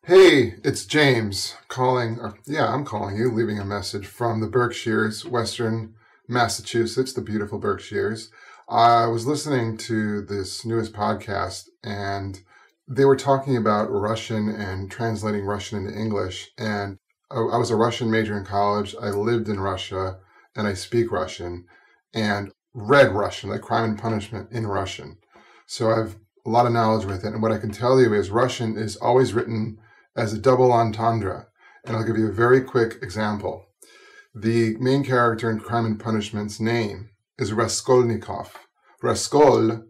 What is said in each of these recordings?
Hey, it's James calling. I'm calling you, leaving a message from the Berkshires, Western Massachusetts, the beautiful Berkshires. I was listening to this newest podcast, and they were talking about Russian and translating Russian into English. And I was a Russian major in college. I lived in Russia, and I speak Russian, and read Russian, like Crime and Punishment in Russian. So I've a lot of knowledge with it. And what I can tell you is Russian is always written as a double entendre. And I'll give you a very quick example. The main character in Crime and Punishment's name is Raskolnikov. Raskol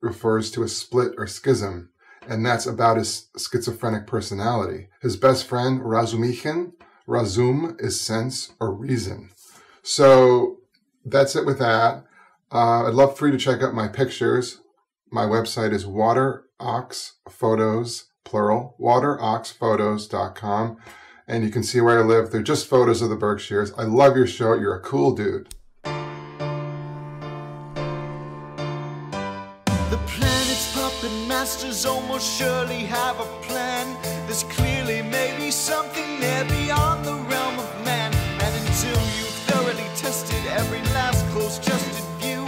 refers to a split or schism, and that's about his schizophrenic personality. His best friend, Razumikhin, Razum is sense or reason. So that's it with that. I'd love for you to check out my pictures. My website is wateroxphotos, plural, wateroxphotos.com. And you can see where I live. They're just photos of the Berkshires. I love your show. You're a cool dude. The planet's puppet masters almost surely have a plan. There's clearly maybe something there beyond the realm of man. And until you've thoroughly tested every last close-trusted view,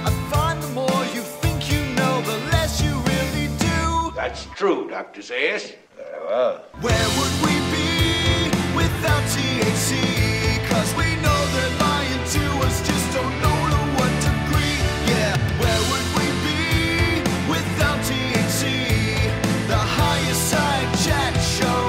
I find the more you think you know, the less you really do. That's true, Dr. Zayas. Very well. Where would we be without THC? 'Cause we know they're lying to us, just don't know to what degree. Yeah, where would we be without THC? The Higherside Chats show,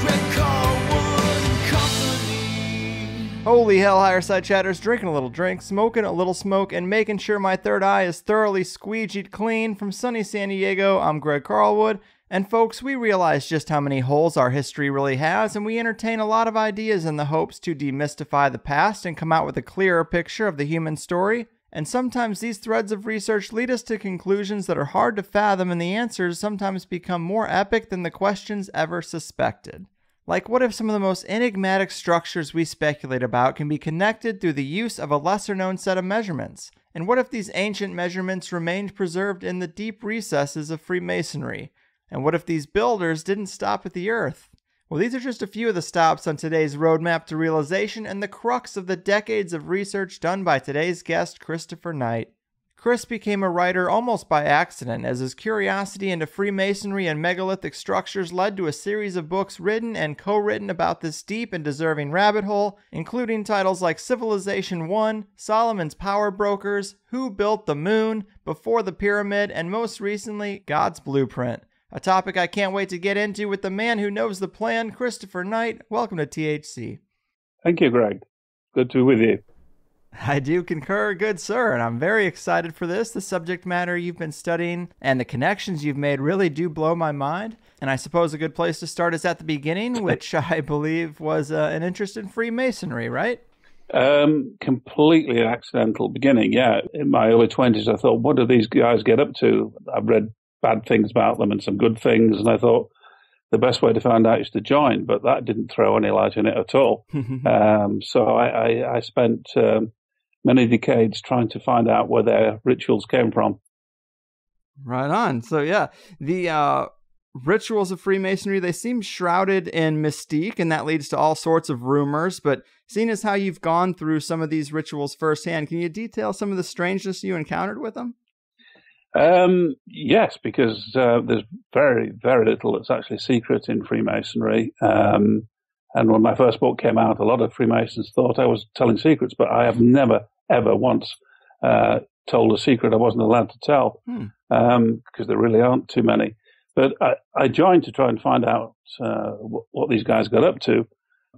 Greg Carlwood and Company. Holy hell, Higherside Chatters, drinking a little drink, smoking a little smoke, and making sure my third eye is thoroughly squeegeed clean. From sunny San Diego, I'm Greg Carlwood. And folks, we realize just how many holes our history really has, and we entertain a lot of ideas in the hopes to demystify the past and come out with a clearer picture of the human story. And sometimes these threads of research lead us to conclusions that are hard to fathom, and the answers sometimes become more epic than the questions ever suspected. Like, what if some of the most enigmatic structures we speculate about can be connected through the use of a lesser-known set of measurements? And what if these ancient measurements remained preserved in the deep recesses of Freemasonry? And what if these builders didn't stop at the Earth? Well, these are just a few of the stops on today's roadmap to realization and the crux of the decades of research done by today's guest, Christopher Knight. Chris became a writer almost by accident, as his curiosity into Freemasonry and megalithic structures led to a series of books written and co-written about this deep and deserving rabbit hole, including titles like Civilization 1, Solomon's Power Brokers, Who Built the Moon, Before the Pyramid, and most recently, God's Blueprint. A topic I can't wait to get into with the man who knows the plan, Christopher Knight. Welcome to THC. Thank you, Greg. Good to be with you. I do concur, good sir, and I'm very excited for this. The subject matter you've been studying and the connections you've made really do blow my mind. And I suppose a good place to start is at the beginning, which I believe was an interest in Freemasonry, right? Completely accidental beginning, yeah. In my early 20s, I thought, what do these guys get up to? I've read bad things about them and some good things, and I thought the best way to find out is to join, but that didn't throw any light on it at all. So I spent many decades trying to find out where their rituals came from. Right on. So yeah, the rituals of Freemasonry, they seem shrouded in mystique, and that leads to all sorts of rumors, but seeing as how you've gone through some of these rituals firsthand, can you detail some of the strangeness you encountered with them? Yes, because there's very, very little that's actually secret in Freemasonry. And when my first book came out, a lot of Freemasons thought I was telling secrets, but I have never, ever once told a secret I wasn't allowed to tell, because there really aren't too many. But I joined to try and find out what these guys got up to,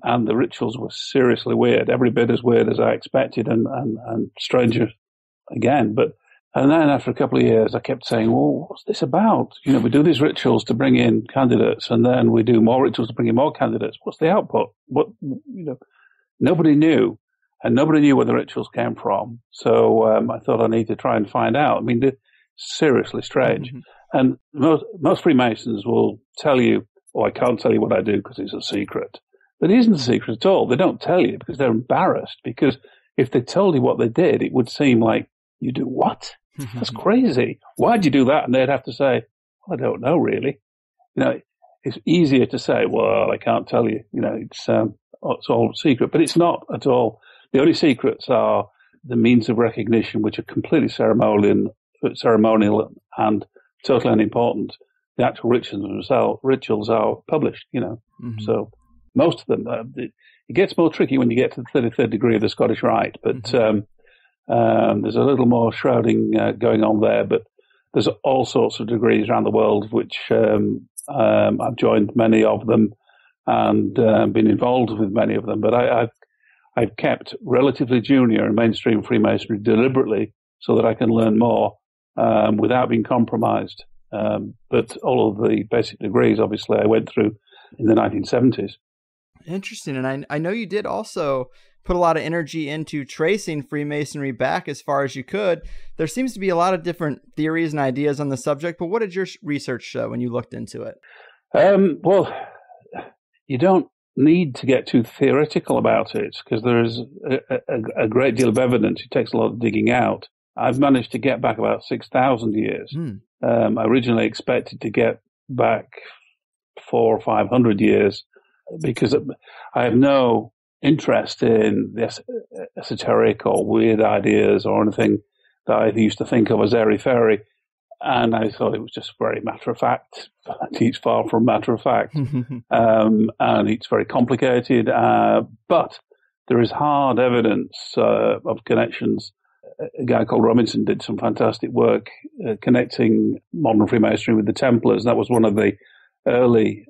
and the rituals were seriously weird, every bit as weird as I expected, and stranger again. And then after a couple of years, I kept saying, well, what's this about? You know, we do these rituals to bring in candidates, and then we do more rituals to bring in more candidates. What's the output? Nobody knew, and nobody knew where the rituals came from. So I thought I need to try and find out. I mean, they're seriously strange. Mm-hmm. And most Freemasons will tell you, oh, I can't tell you what I do because it's a secret. But it isn't a secret at all. They don't tell you because they're embarrassed, because if they told you what they did, it would seem like, you do what? That's crazy. Why'd you do that? And they'd have to say, well, I don't know, really. You know, it's easier to say, well, I can't tell you, it's all secret, but it's not at all. The only secrets are the means of recognition, which are completely ceremonial and totally unimportant. The actual rituals are published, So most of them, it gets more tricky when you get to the 33rd degree of the Scottish Rite, but there's a little more shrouding going on there. But there's all sorts of degrees around the world, which I've joined many of them and been involved with many of them. But I've kept relatively junior in mainstream Freemasonry deliberately so that I can learn more without being compromised. But all of the basic degrees, obviously, I went through in the 1970s. Interesting. And I know you did also put a lot of energy into tracing Freemasonry back as far as you could. There seems to be a lot of different theories and ideas on the subject, but what did your research show when you looked into it? Well, you don't need to get too theoretical about it because there is a great deal of evidence. It takes a lot of digging out. I've managed to get back about 6,000 years. I originally expected to get back 400 or 500 years because I have no interest in the esoteric or weird ideas or anything that I used to think of as airy-fairy. And I thought it was just very matter-of-fact. It's far from matter-of-fact. And it's very complicated. But there is hard evidence of connections. A guy called Robinson did some fantastic work connecting modern Freemasonry with the Templars. That was one of the early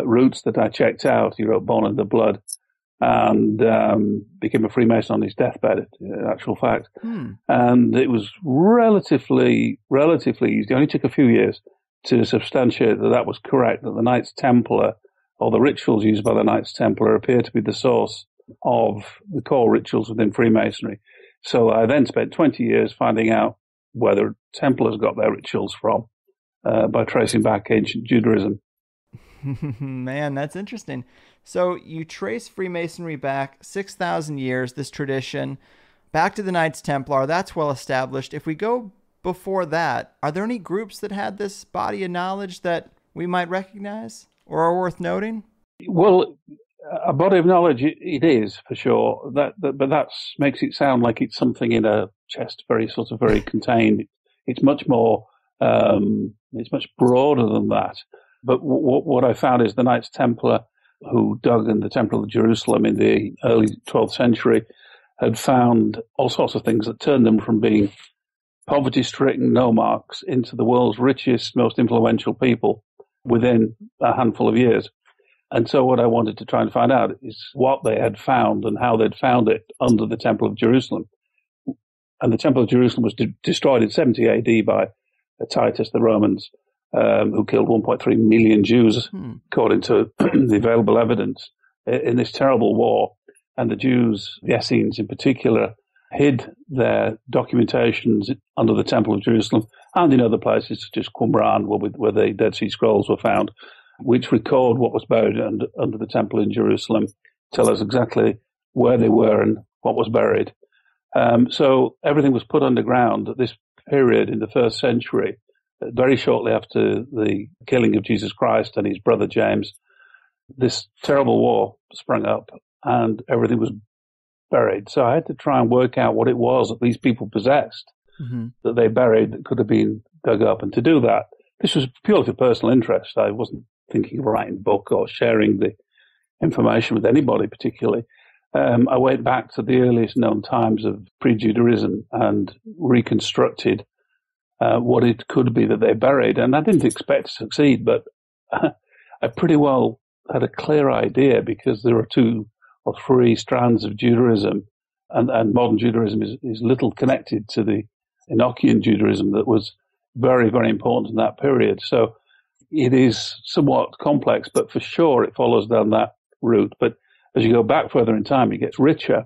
routes that I checked out. He wrote Born in the Blood and became a Freemason on his deathbed, in actual fact. And it was relatively easy. It only took a few years to substantiate that was correct, that the Knights Templar, or the rituals used by the Knights Templar, appear to be the source of the core rituals within Freemasonry. So I then spent 20 years finding out where the Templars got their rituals from by tracing back ancient Judaism. Man, that's interesting. So you trace Freemasonry back 6,000 years, this tradition, back to the Knights Templar. That's well established. If we go before that, are there any groups that had this body of knowledge that we might recognize or are worth noting? Well, a body of knowledge, it is for sure. But that makes it sound like it's something in a chest, very contained. It's much more. It's much broader than that. But what I found is the Knights Templar, who dug in the Temple of Jerusalem in the early 12th century, had found all sorts of things that turned them from being poverty-stricken nomarchs into the world's richest, most influential people within a handful of years. And so what I wanted to try and find out is what they had found and how they'd found it under the Temple of Jerusalem. And the Temple of Jerusalem was destroyed in 70 AD by Titus, the Romans, who killed 1.3 million Jews, according to the available evidence, in this terrible war. And the Jews, the Essenes in particular, hid their documentations under the Temple of Jerusalem and in other places, such as Qumran, where the Dead Sea Scrolls were found, which record what was buried under the Temple in Jerusalem, tell us exactly where they were and what was buried. So everything was put underground at this period in the first century, very shortly after the killing of Jesus Christ and his brother James. This terrible war sprang up and everything was buried. So I had to try and work out what it was that these people possessed that they buried that could have been dug up. And to do that, this was purely for personal interest. I wasn't thinking of writing a book or sharing the information with anybody particularly. I went back to the earliest known times of pre-Judaism and reconstructed what it could be that they buried. And I didn't expect to succeed, but I pretty well had a clear idea because there are 2 or 3 strands of Judaism, and modern Judaism is little connected to the Enochian Judaism that was very, very important in that period. So it is somewhat complex, but for sure it follows down that route. But as you go back further in time, it gets richer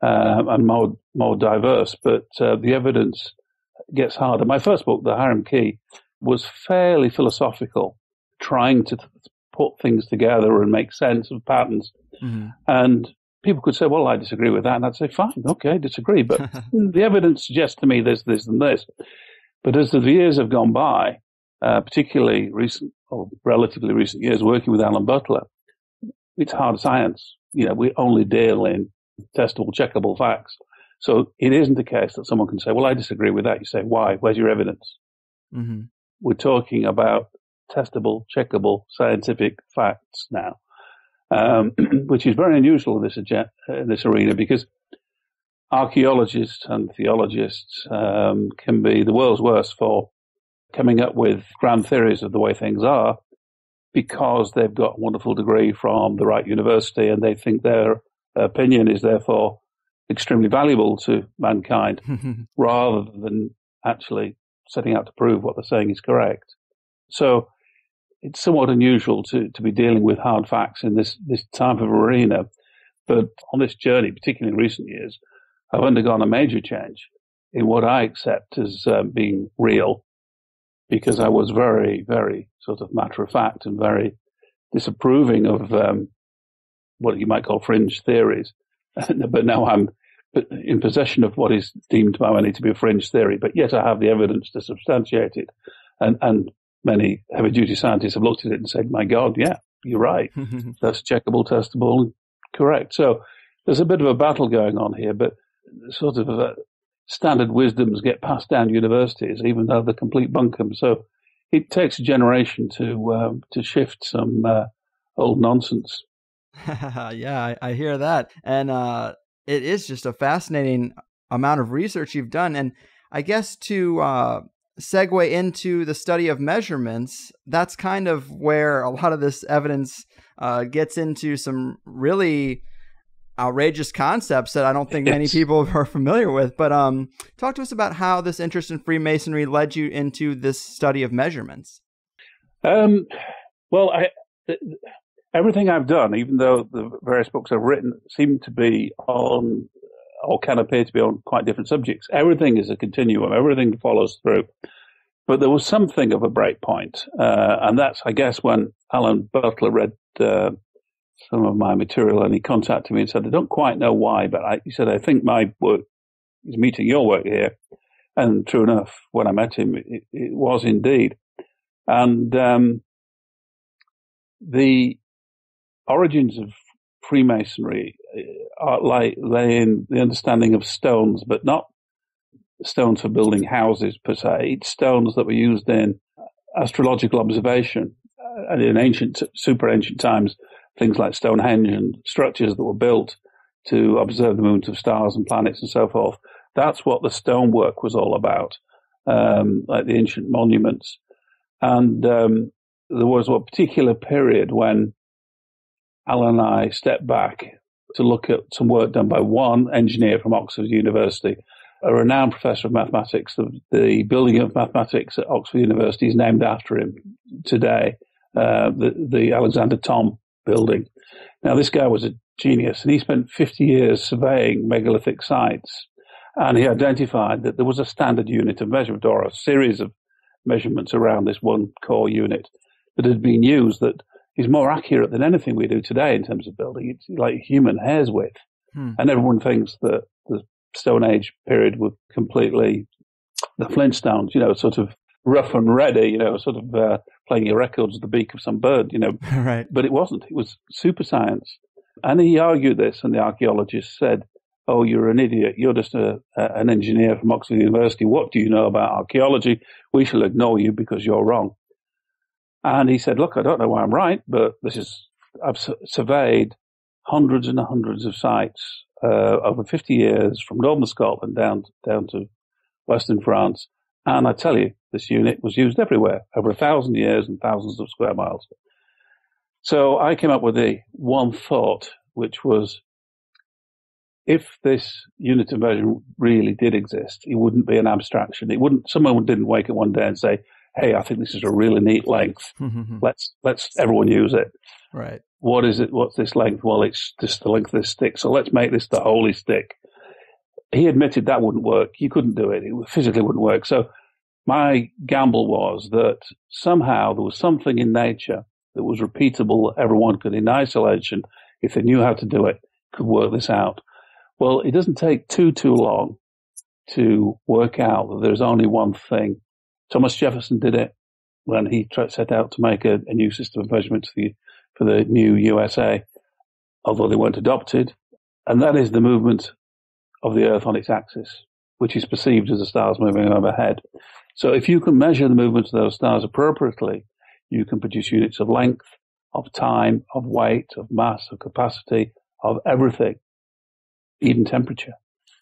and more diverse, but the evidence gets harder. My first book, The Hiram Key, was fairly philosophical, trying to put things together and make sense of patterns. And people could say, well, I disagree with that. And I'd say, fine, okay, disagree. But the evidence suggests to me this, and this. But as the years have gone by, particularly relatively recent years working with Alan Butler, it's hard science. We only deal in testable, checkable facts. So it isn't the case that someone can say, well, I disagree with that. You say, why? Where's your evidence? Mm-hmm. We're talking about testable, checkable, scientific facts now, which is very unusual in this arena, because archaeologists and theologists can be the world's worst for coming up with grand theories of the way things are, because they've got a wonderful degree from the right university and they think their opinion is therefore extremely valuable to mankind, rather than actually setting out to prove what they're saying is correct. So it's somewhat unusual to be dealing with hard facts in this type of arena. But on this journey, particularly in recent years, I've undergone a major change in what I accept as being real, because I was very, very sort of matter of fact and very disapproving of what you might call fringe theories. But now I'm in possession of what is deemed by many to be a fringe theory, but yet I have the evidence to substantiate it. And many heavy-duty scientists have looked at it and said, my God, yeah, you're right. That's checkable, testable, correct. So there's a bit of a battle going on here, but sort of standard wisdoms get passed down universities, even though they're complete bunkum. So it takes a generation to shift some old nonsense. Yeah, I hear that. And it is just a fascinating amount of research you've done. And I guess to segue into the study of measurements, that's kind of where a lot of this evidence gets into some really outrageous concepts that I don't think many people are familiar with. But talk to us about how this interest in Freemasonry led you into this study of measurements. Well, everything I've done, even though the various books I've written seem to be on, or can appear to be on, quite different subjects, everything is a continuum. Everything follows through. But there was something of a break point. And that's, I guess, when Alan Butler read some of my material, and he contacted me and said, I don't quite know why, but he said, I think my work is meeting your work here. And true enough, when I met him, it was indeed. And the origins of Freemasonry lay in the understanding of stones, but not stones for building houses per se. It's stones that were used in astrological observation. And in ancient, super ancient times, things like Stonehenge and structures that were built to observe the moons of stars and planets and so forth. That's what the stonework was all about, like the ancient monuments. And there was a particular period when Alan and I stepped back to look at some work done by one engineer from Oxford University, a renowned professor of mathematics. The building of mathematics at Oxford University is named after him today, the Alexander Thom building. Now, this guy was a genius, and he spent 50 years surveying megalithic sites, and he identified that there was a standard unit of measurement, or a series of measurements around this one core unit that had been used that is more accurate than anything we do today in terms of building. It's like human hair's width. And everyone thinks that the Stone Age period was completely the Flintstones, sort of rough and ready, sort of playing your records with the beak of some bird, Right. But it wasn't. It was super science. And he argued this, and the archaeologist said, oh, you're an idiot. You're just an engineer from Oxford University. What do you know about archaeology? We shall ignore you because you're wrong. And he said, look, I don't know why I'm right, but I've surveyed hundreds and hundreds of sites over 50 years from northern Scotland down to western France. And I tell you, this unit was used everywhere, over 1,000 years and thousands of square miles. So I came up with the one thought, which was, if this unit of measurement really did exist, it wouldn't be an abstraction. Someone didn't wake up one day and say, hey, I think this is a really neat length. Let's everyone use it. Right. What is it? What's this length? Well, it's just the length of this stick. So let's make this the holy stick. He admitted that wouldn't work. You couldn't do it. It physically wouldn't work. So my gamble was that somehow there was something in nature that was repeatable. Everyone could, in isolation, if they knew how to do it, could work this out. Well, it doesn't take too long to work out that there's only one thing. Thomas Jefferson did it. when he set out to make a new system of measurements for the new USA, although they weren't adopted, and that is the movement of the Earth on its axis, which is perceived as the stars moving overhead. So if you can measure the movements of those stars appropriately, you can produce units of length, of time, of weight, of mass, of capacity, of everything, even temperature.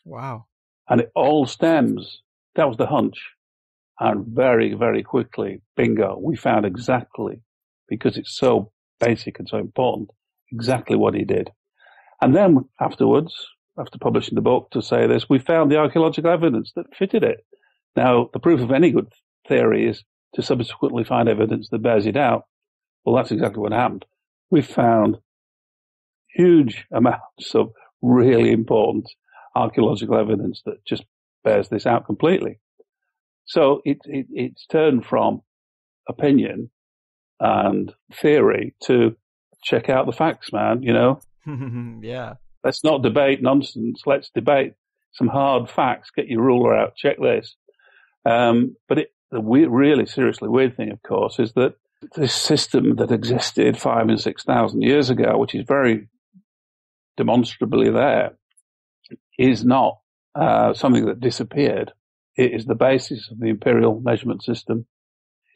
Wow. And it all stems, that was the hunch. And very, very quickly, bingo, we found exactly, because it's so basic and so important, exactly what he did. And then afterwards, after publishing the book to say this, we found the archaeological evidence that fitted it. Now, the proof of any good theory is to subsequently find evidence that bears it out. Well, that's exactly what happened. We found huge amounts of really important archaeological evidence that just bears this out completely. So it's turned from opinion and theory to check out the facts, man, you know? Yeah. Let's not debate nonsense. Let's debate some hard facts. Get your ruler out. Check this. But the really seriously weird thing, of course, is that this system that existed 5,000 and 6,000 years ago, which is very demonstrably there, is not something that disappeared. It is the basis of the imperial measurement system.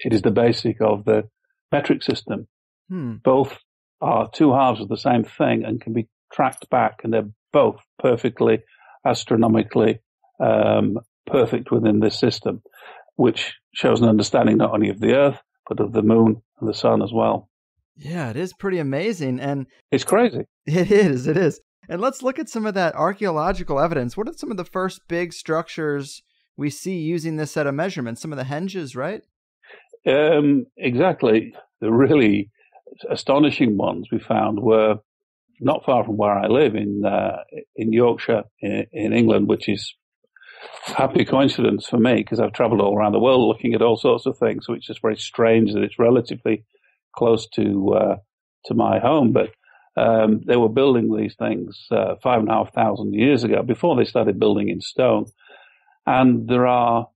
It is the basic of the metric system. Both are two halves of the same thing and can be tracked back, and they're both perfectly astronomically perfect within this system, which shows an understanding not only of the Earth, but of the moon and the sun as well. Yeah, it is pretty amazing. And it's crazy. It is. And let's look at some of that archaeological evidence. What are some of the first big structures we see using this set of measurements? Some of the henges, right? Exactly. The really astonishing ones we found were not far from where I live in Yorkshire, in England, which is a happy coincidence for me because I've traveled all around the world looking at all sorts of things. So it's just very strange that it's relatively close to my home. But they were building these things 5,500 years ago before they started building in stone. And there are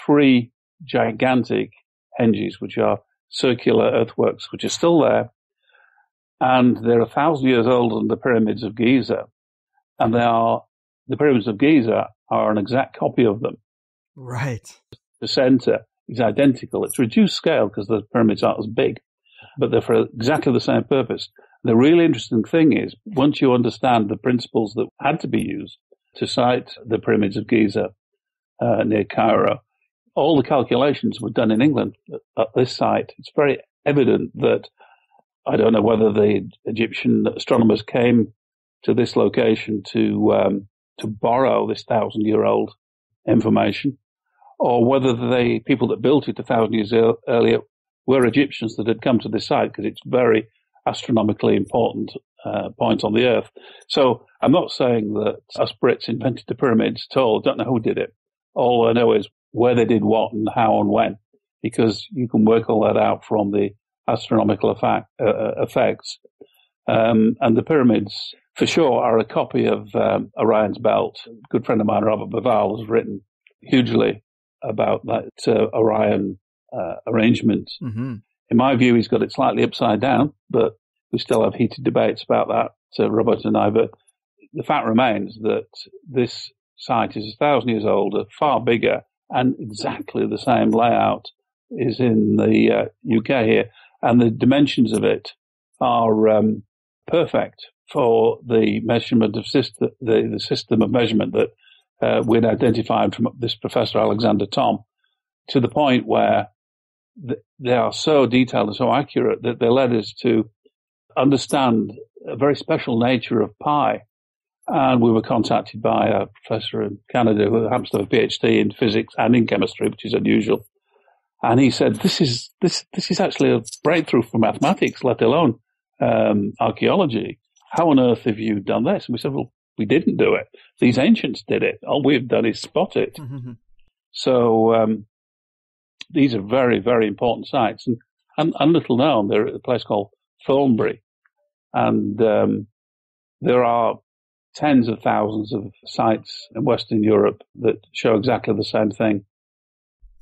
3 gigantic henges, which are circular earthworks, which are still there. And they're 1,000 years older than the pyramids of Giza. And the pyramids of Giza are an exact copy of them. Right. The center is identical. It's reduced scale because the pyramids aren't as big, but they're for exactly the same purpose. The really interesting thing is, once you understand the principles that had to be used to site the pyramids of Giza near Cairo, all the calculations were done in England at this site. It's very evident that, I don't know whether the Egyptian astronomers came to this location to borrow this 1,000-year-old information, or whether the people that built it 1,000 years earlier were Egyptians that had come to this site, because it's very astronomically important point on the Earth. So I'm not saying that us Brits invented the pyramids at all. I don't know who did it. All I know is where they did what and how and when, because you can work all that out from the astronomical effects. And the pyramids, for sure, are a copy of Orion's belt. A good friend of mine, Robert Baval, has written hugely about that Orion arrangement. Mm-hmm. In my view, he's got it slightly upside down, but we still have heated debates about that, Robert and I. But the fact remains that this site is 1,000 years older, far bigger, and exactly the same layout is in the UK here. And the dimensions of it are perfect for the measurement of the system of measurement that we'd identified from this Professor Alexander Thom, to the point where they are so detailed and so accurate that they led us to understand a very special nature of pi. And we were contacted by a professor in Canada who happens to have a PhD in physics and in chemistry, which is unusual. And he said, this is actually a breakthrough for mathematics, let alone archaeology. How on earth have you done this? And we said, well, we didn't do it. These ancients did it. All we've done is spot it. Mm-hmm. So these are very, very important sites. And little known, they're at a place called Thornbury. And there are tens of thousands of sites in Western Europe that show exactly the same thing.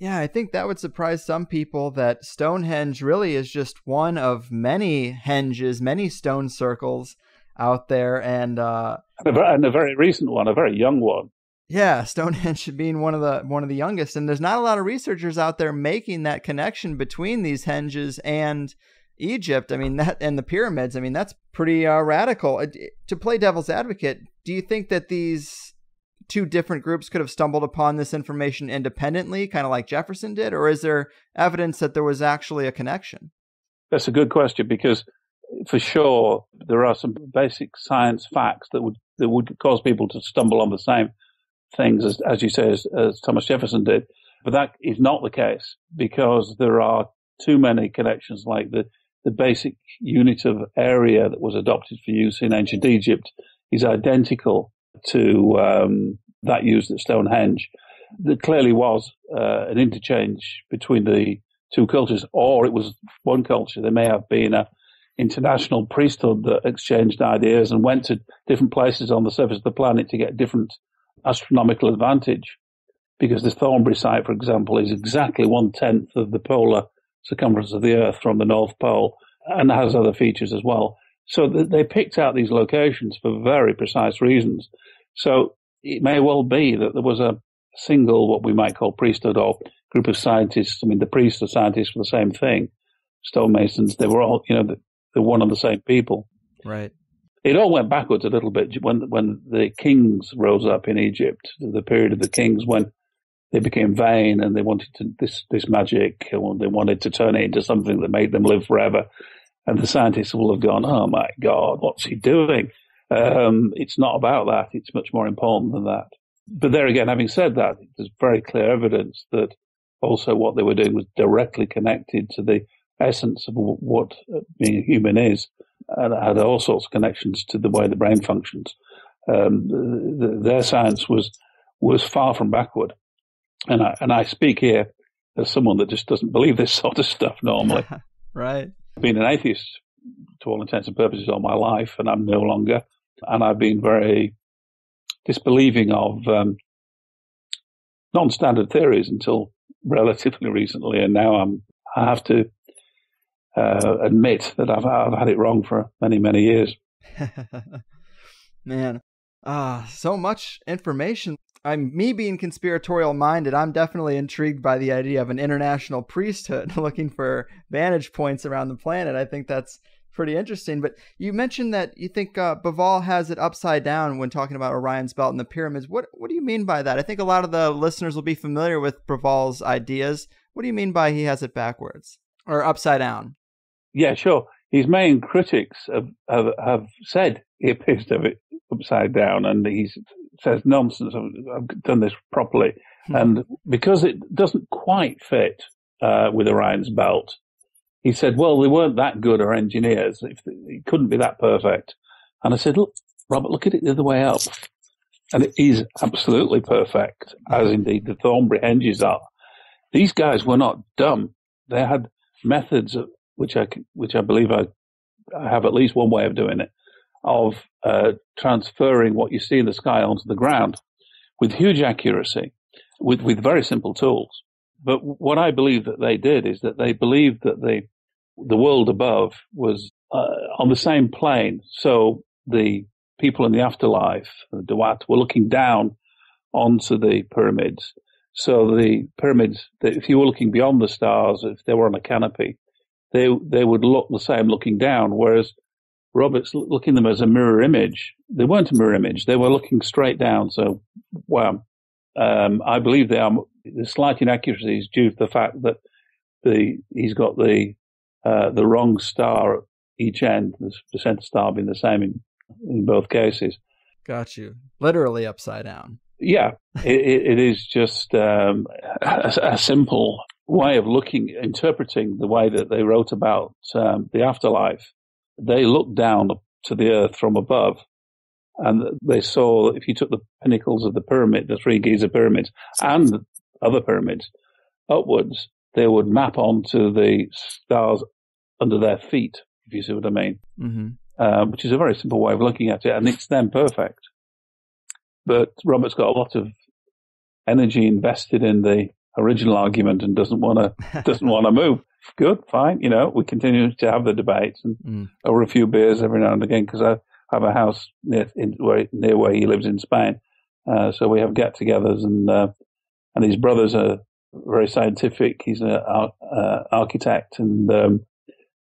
Yeah, I think that would surprise some people that Stonehenge really is just one of many henges, many stone circles out there. And a very recent one, a very young one. Yeah, Stonehenge being one of the youngest, and there's not a lot of researchers out there making that connection between these henges and Egypt. I mean, that and the pyramids. I mean, that's pretty radical. To play devil's advocate, do you think that these two different groups could have stumbled upon this information independently, kind of like Jefferson did, or is there evidence that there was actually a connection? That's a good question, because for sure there are some basic science facts that would cause people to stumble on the same things as you say, as Thomas Jefferson did. But that is not the case, because there are too many connections. Like the basic unit of area that was adopted for use in ancient Egypt is identical to that used at Stonehenge. There clearly was an interchange between the two cultures, or it was one culture. There may have been a international priesthood that exchanged ideas and went to different places on the surface of the planet to get different astronomical advantage. Because the Thornbury site, for example, is exactly 1/10 of the polar circumference of the Earth from the North Pole, and has other features as well. So they picked out these locations for very precise reasons. So it may well be that there was a single, what we might call priesthood or group of scientists. I mean, the priests are scientists for the same thing. Stonemasons, they were all, they're one and the same people. Right. It all went backwards a little bit when the kings rose up in Egypt, the period of the kings when they became vain and they wanted this magic, and they wanted to turn it into something that made them live forever. And the scientists will have gone, oh my God, what's he doing? It's not about that. It's much more important than that. But there again, having said that, there's very clear evidence that also what they were doing was directly connected to the essence of what being a human is, and had all sorts of connections to the way the brain functions. Their science was far from backward. And I speak here as someone that just doesn't believe this sort of stuff normally. Right. I've been an atheist to all intents and purposes all my life, and I'm no longer. And I've been very disbelieving of non-standard theories until relatively recently, and now I have to admit that I've had it wrong for many, many years. Man, so much information. Me being conspiratorial minded, I'm definitely intrigued by the idea of an international priesthood looking for vantage points around the planet. I think that's pretty interesting. But you mentioned that you think Bauval has it upside down when talking about Orion's belt and the pyramids. What do you mean by that? I think a lot of the listeners will be familiar with Bauval's ideas. What do you mean by he has it backwards or upside down? Yeah, sure. His main critics have said he appears to have it upside down, and he says nonsense. I've done this properly. And because it doesn't quite fit with Orion's belt, he said, well, they weren't that good or engineers. It couldn't be that perfect. And I said, look, Robert, look at it the other way up. And it is absolutely perfect, as indeed the Thornbury henges are. These guys were not dumb. They had methods which I believe I have at least one way of doing it, of transferring what you see in the sky onto the ground with huge accuracy, with very simple tools. But what I believe that they did is that they believed that the world above was on the same plane. So the people in the afterlife, the Duat, were looking down onto the pyramids. So the pyramids, if you were looking beyond the stars, if they were on a canopy, they would look the same looking down, whereas Robert's looking at them as a mirror image. They weren't a mirror image. They were looking straight down. So, wow. I believe the slight inaccuracy is due to the fact that he's got the wrong star at each end, the center star being the same in both cases. Got you. Literally upside down. Yeah, it is just a simple way of interpreting the way that they wrote about the afterlife. They looked down to the earth from above, and they saw that if you took the pinnacles of the pyramid, the three Giza pyramids, and other pyramids upwards, they would map onto the stars under their feet, if you see what I mean. Mm-hmm. Which is a very simple way of looking at it, and it's then perfect. But Robert's got a lot of energy invested in the original argument and doesn't want to move. Good, fine. We continue to have the debates and over a few beers every now and again, because I have a house near where he lives in Spain. So we have get-togethers, and his brothers are very scientific. He's an architect, and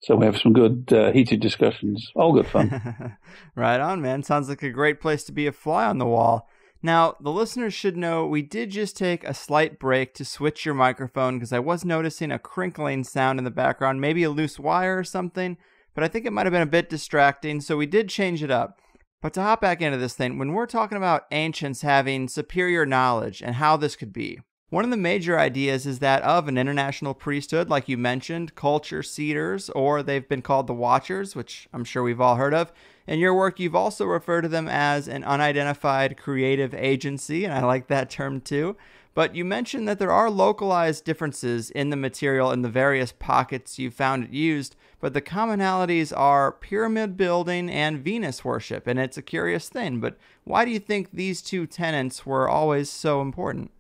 so we have some good heated discussions. All good fun. Right on, man. Sounds like a great place to be a fly on the wall. Now, the listeners should know we did just take a slight break to switch your microphone because I was noticing a crinkling sound in the background, maybe a loose wire or something, but I think it might have been a bit distracting, so we did change it up. But to hop back into this thing, when we're talking about ancients having superior knowledge and how this could be, one of the major ideas is that of an international priesthood, like you mentioned, culture seeders, or they've been called the Watchers, which I'm sure we've all heard of. In your work, you've also referred to them as an unidentified creative agency, and I like that term too. But you mentioned that there are localized differences in the material in the various pockets you found it used, but the commonalities are pyramid building and Venus worship, and it's a curious thing. But why do you think these two tenets were always so important?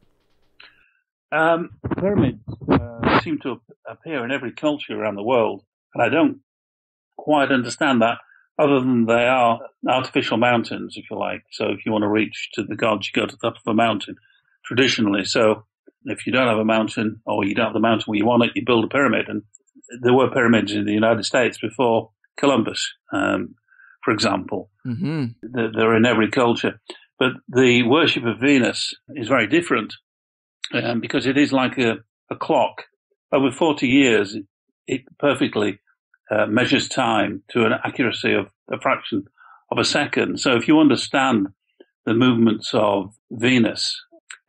Pyramids seem to appear in every culture around the world, and I don't quite understand that, other than they are artificial mountains, if you like. So if you want to reach to the gods, you go to the top of a mountain, traditionally. So if you don't have a mountain, or you don't have the mountain where you want it, you build a pyramid. And there were pyramids in the United States before Columbus, for example. Mm-hmm. They're in every culture. But the worship of Venus is very different. Because it is like a clock. Over 40 years, it perfectly measures time to an accuracy of a fraction of a second. So if you understand the movements of Venus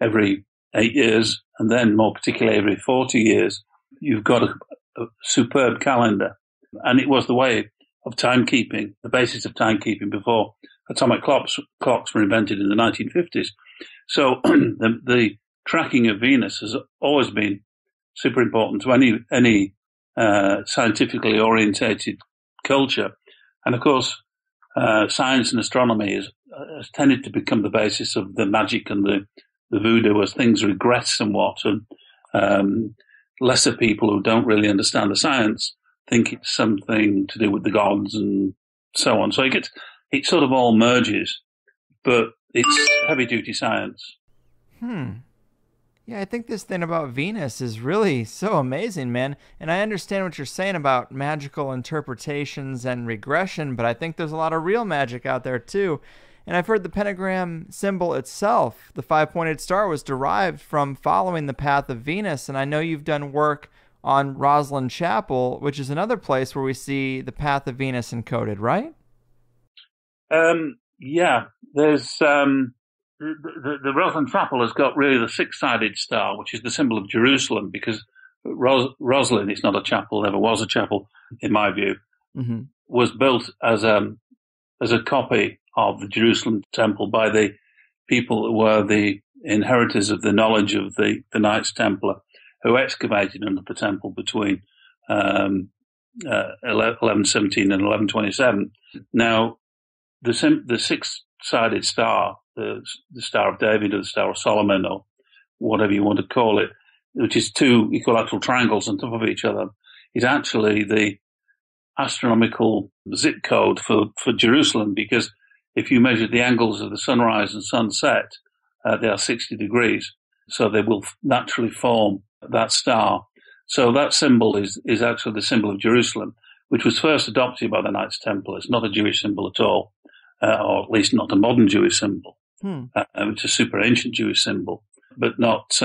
every 8 years, and then more particularly every 40 years, you've got a superb calendar. And it was the way of timekeeping, the basis of timekeeping before atomic clocks were invented in the 1950s. So the tracking of Venus has always been super important to any scientifically orientated culture. And of course, science and astronomy has tended to become the basis of the magic and the voodoo as things regress somewhat. And lesser people who don't really understand the science think it's something to do with the gods and so on. So it sort of all merges, but it's heavy-duty science. Yeah, I think this thing about Venus is really so amazing, man. And I understand what you're saying about magical interpretations and regression, but I think there's a lot of real magic out there too. And I've heard the pentagram symbol itself, the five-pointed star, was derived from following the path of Venus. And I know you've done work on Rosslyn Chapel, which is another place where we see the path of Venus encoded, right? Yeah, there's... The Rosslyn Chapel has got really the six-sided star, which is the symbol of Jerusalem, because Rosslyn, it's not a chapel, never was a chapel, in my view, was built as a copy of the Jerusalem temple by the people who were the inheritors of the knowledge of the Knights Templar, who excavated under the temple between 1117 and 1127. Now, the six-sided star, the Star of David or the Star of Solomon or whatever you want to call it, which is two equilateral triangles on top of each other, is actually the astronomical zip code for Jerusalem, because if you measure the angles of the sunrise and sunset, they are 60 degrees. So they will naturally form that star. So that symbol is actually the symbol of Jerusalem, which was first adopted by the Knights Templar. It's not a Jewish symbol at all, or at least not a modern Jewish symbol. It's a super ancient Jewish symbol, but not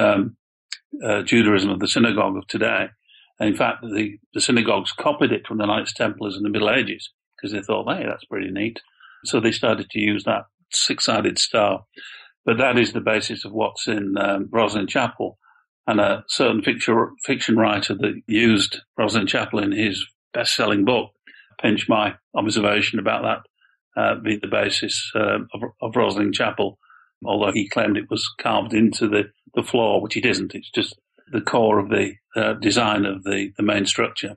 Judaism of the synagogue of today. And in fact, the synagogues copied it from the Knights Templars in the Middle Ages because they thought, hey, that's pretty neat. So they started to use that six-sided star. But that is the basis of what's in Rosslyn Chapel. And a certain fiction writer that used Rosslyn Chapel in his best-selling book pinched my observation about that being the basis of Rosslyn Chapel, although he claimed it was carved into the floor, which it isn't. It's just the core of the design of the main structure.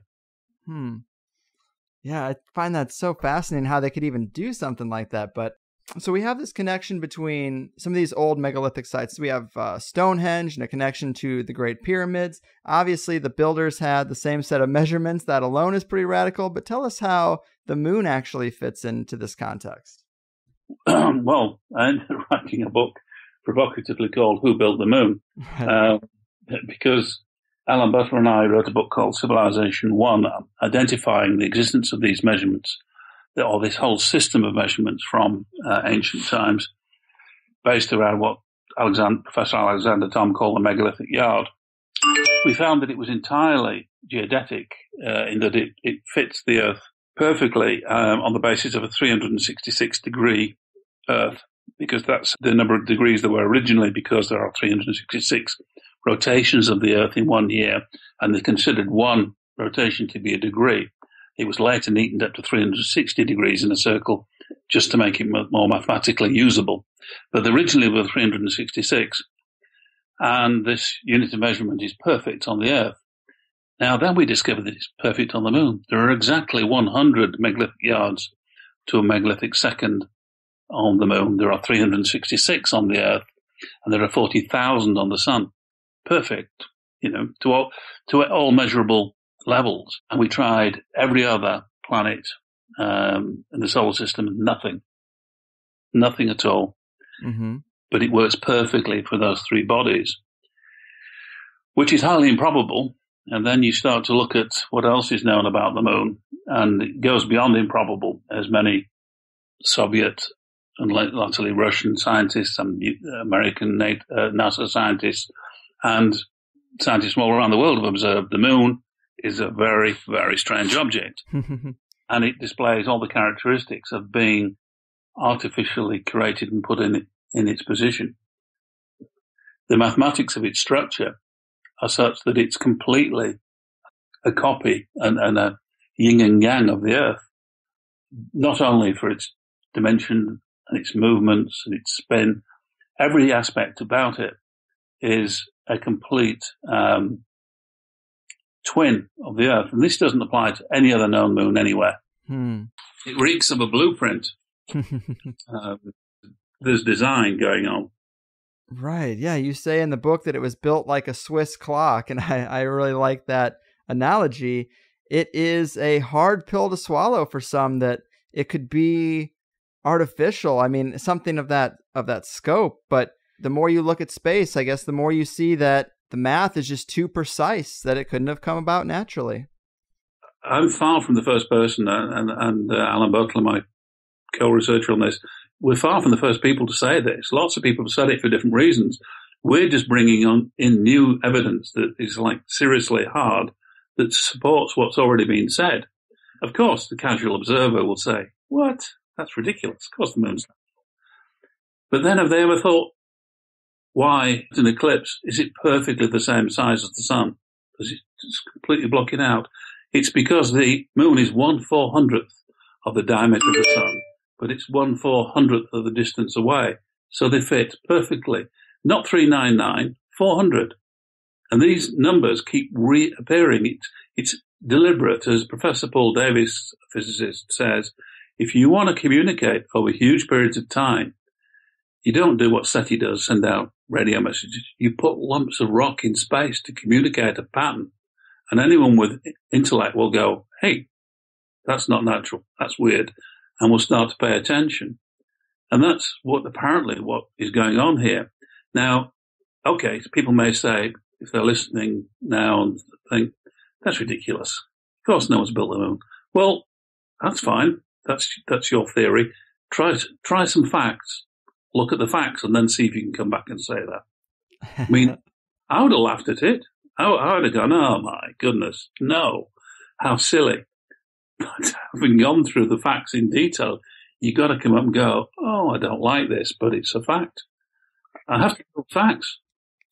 Yeah, I find that so fascinating how they could even do something like that. But So we have this connection between some of these old megalithic sites. We have Stonehenge and a connection to the Great Pyramids. Obviously, the builders had the same set of measurements. That alone is pretty radical. But tell us how the moon actually fits into this context. Well, I ended up writing a book provocatively called Who Built the Moon? Because Alan Butler and I wrote a book called Civilization 1, identifying the existence of these measurements, or this whole system of measurements from ancient times, based around what Professor Alexander Thom called the megalithic yard. We found that it was entirely geodetic in that it fits the Earth perfectly on the basis of a 366-degree Earth, because that's the number of degrees there were originally, because there are 366 rotations of the Earth in 1 year, and they considered one rotation to be a degree. It was later neatened up to 360 degrees in a circle just to make it more mathematically usable. But originally were 366, and this unit of measurement is perfect on the Earth. Now, then we discovered that it's perfect on the moon. There are exactly 100 megalithic yards to a megalithic second on the moon. There are 366 on the Earth, and there are 40,000 on the sun. Perfect, to all measurable levels. And we tried every other planet in the solar system, nothing at all. Mm-hmm. But it works perfectly for those three bodies, which is highly improbable. And then you start to look at what else is known about the moon, and it goes beyond improbable, as many Soviet and latterly Russian scientists and American NASA scientists and scientists from all around the world have observed. The moon is a very, very strange object. And it displays all the characteristics of being artificially created and put in its position. The mathematics of its structure are such that it's completely a copy and a yin and yang of the Earth, not only for its dimension and its movements and its spin. Every aspect about it is a complete twin of the Earth. And this doesn't apply to any other known moon anywhere. It reeks of a blueprint. There's design going on. Right. Yeah. You say in the book that it was built like a Swiss clock, and I really like that analogy. It is a hard pill to swallow for some that it could be artificial. I mean, something of that scope. But the more you look at space, I guess the more you see that the math is just too precise, that it couldn't have come about naturally. I'm far from the first person, and Alan Butler, my co-researcher on this, we're far from the first people to say this. Lots of people have said it for different reasons. We're just bringing in new evidence that is seriously hard, that supports what's already been said. Of course, the casual observer will say, what? That's ridiculous. Of course the moon's not. But then have they ever thought, why, in an eclipse, is it perfectly the same size as the sun? Does it just completely block it out? It's because the moon is 1/400th of the diameter of the sun, but it's 1/400th of the distance away. So they fit perfectly. Not 399, 400. And these numbers keep reappearing. It's deliberate. As Professor Paul Davies, a physicist, says, if you want to communicate over huge periods of time, you don't do what SETI does, send out radio messages. You put lumps of rock in space to communicate a pattern. And anyone with intellect will go, hey, that's not natural. That's weird. And will start to pay attention. And that's what is going on here. Now, okay, people may say, if they're listening now and think, that's ridiculous. Of course no one's built the moon. Well, that's fine. That's your theory. Try some facts. Look at the facts and then see if you can come back and say that. I mean, I would have laughed at it. I would have gone, oh my goodness, no. How silly. But having gone through the facts in detail, you got to come up and go, oh, I don't like this, but it's a fact. I have to know facts.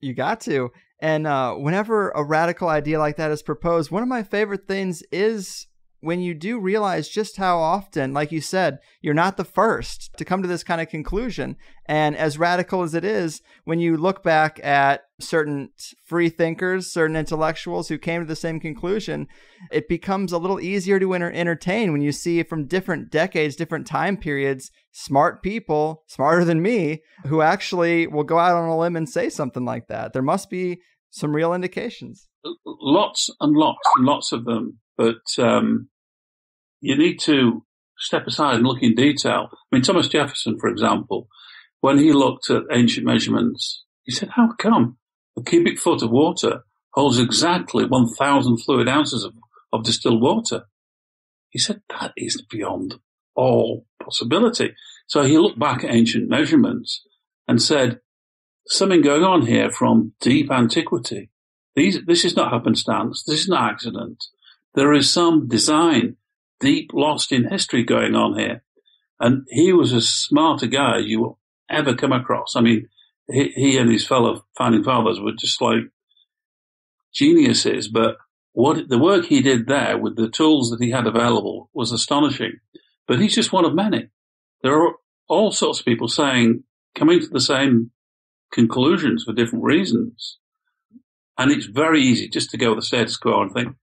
You got to. And whenever a radical idea like that is proposed, one of my favorite things is when you do realize just how often, like you said, you're not the first to come to this kind of conclusion. And as radical as it is, when you look back at certain free thinkers, certain intellectuals who came to the same conclusion, it becomes a little easier to entertain when you see from different decades, different time periods, smart people, smarter than me, who actually will go out on a limb and say something like that. There must be some real indications. Lots and lots and lots of them. But you need to step aside and look in detail. I mean, Thomas Jefferson, for example, when he looked at ancient measurements, he said, how come a cubic foot of water holds exactly 1,000 fluid ounces of distilled water? He said, that is beyond all possibility. So he looked back at ancient measurements and said, something going on here from deep antiquity. This is not happenstance. This is not accident. There is some design deep lost in history going on here. And he was as smart a guy you will ever come across. I mean, he and his fellow founding fathers were just like geniuses. But the work he did there with the tools that he had available was astonishing. But he's just one of many. There are all sorts of people coming to the same conclusions for different reasons. And it's very easy just to go with the status quo and think,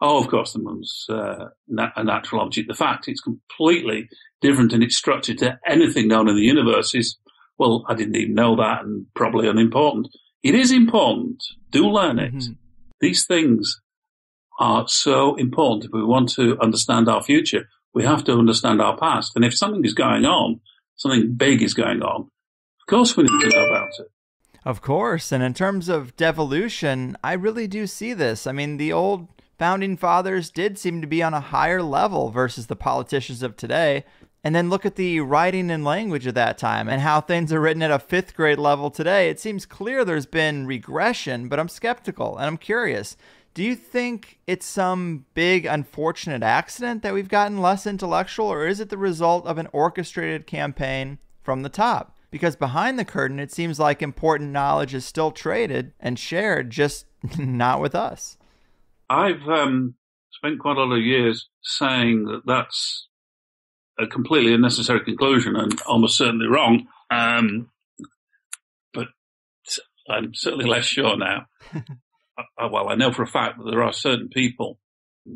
oh, of course, the moon's a natural object. The fact it's completely different in its structure to anything known in the universe is, well, I didn't even know that and probably unimportant. It is important. Do learn it. Mm-hmm. These things are so important. If we want to understand our future, we have to understand our past. And if something is going on, something big is going on, of course we need to know about it. Of course. And in terms of devolution, I really do see this. I mean, the old founding fathers did seem to be on a higher level versus the politicians of today. And then look at the writing and language of that time and how things are written at a 5th grade level today. It seems clear there's been regression, but I'm skeptical and I'm curious. Do you think it's some big unfortunate accident that we've gotten less intellectual, or is it the result of an orchestrated campaign from the top? Because behind the curtain, it seems like important knowledge is still traded and shared, just not with us. I've spent quite a lot of years saying that that's a completely unnecessary conclusion and almost certainly wrong. But I'm certainly less sure now. Well, I know for a fact that there are certain people,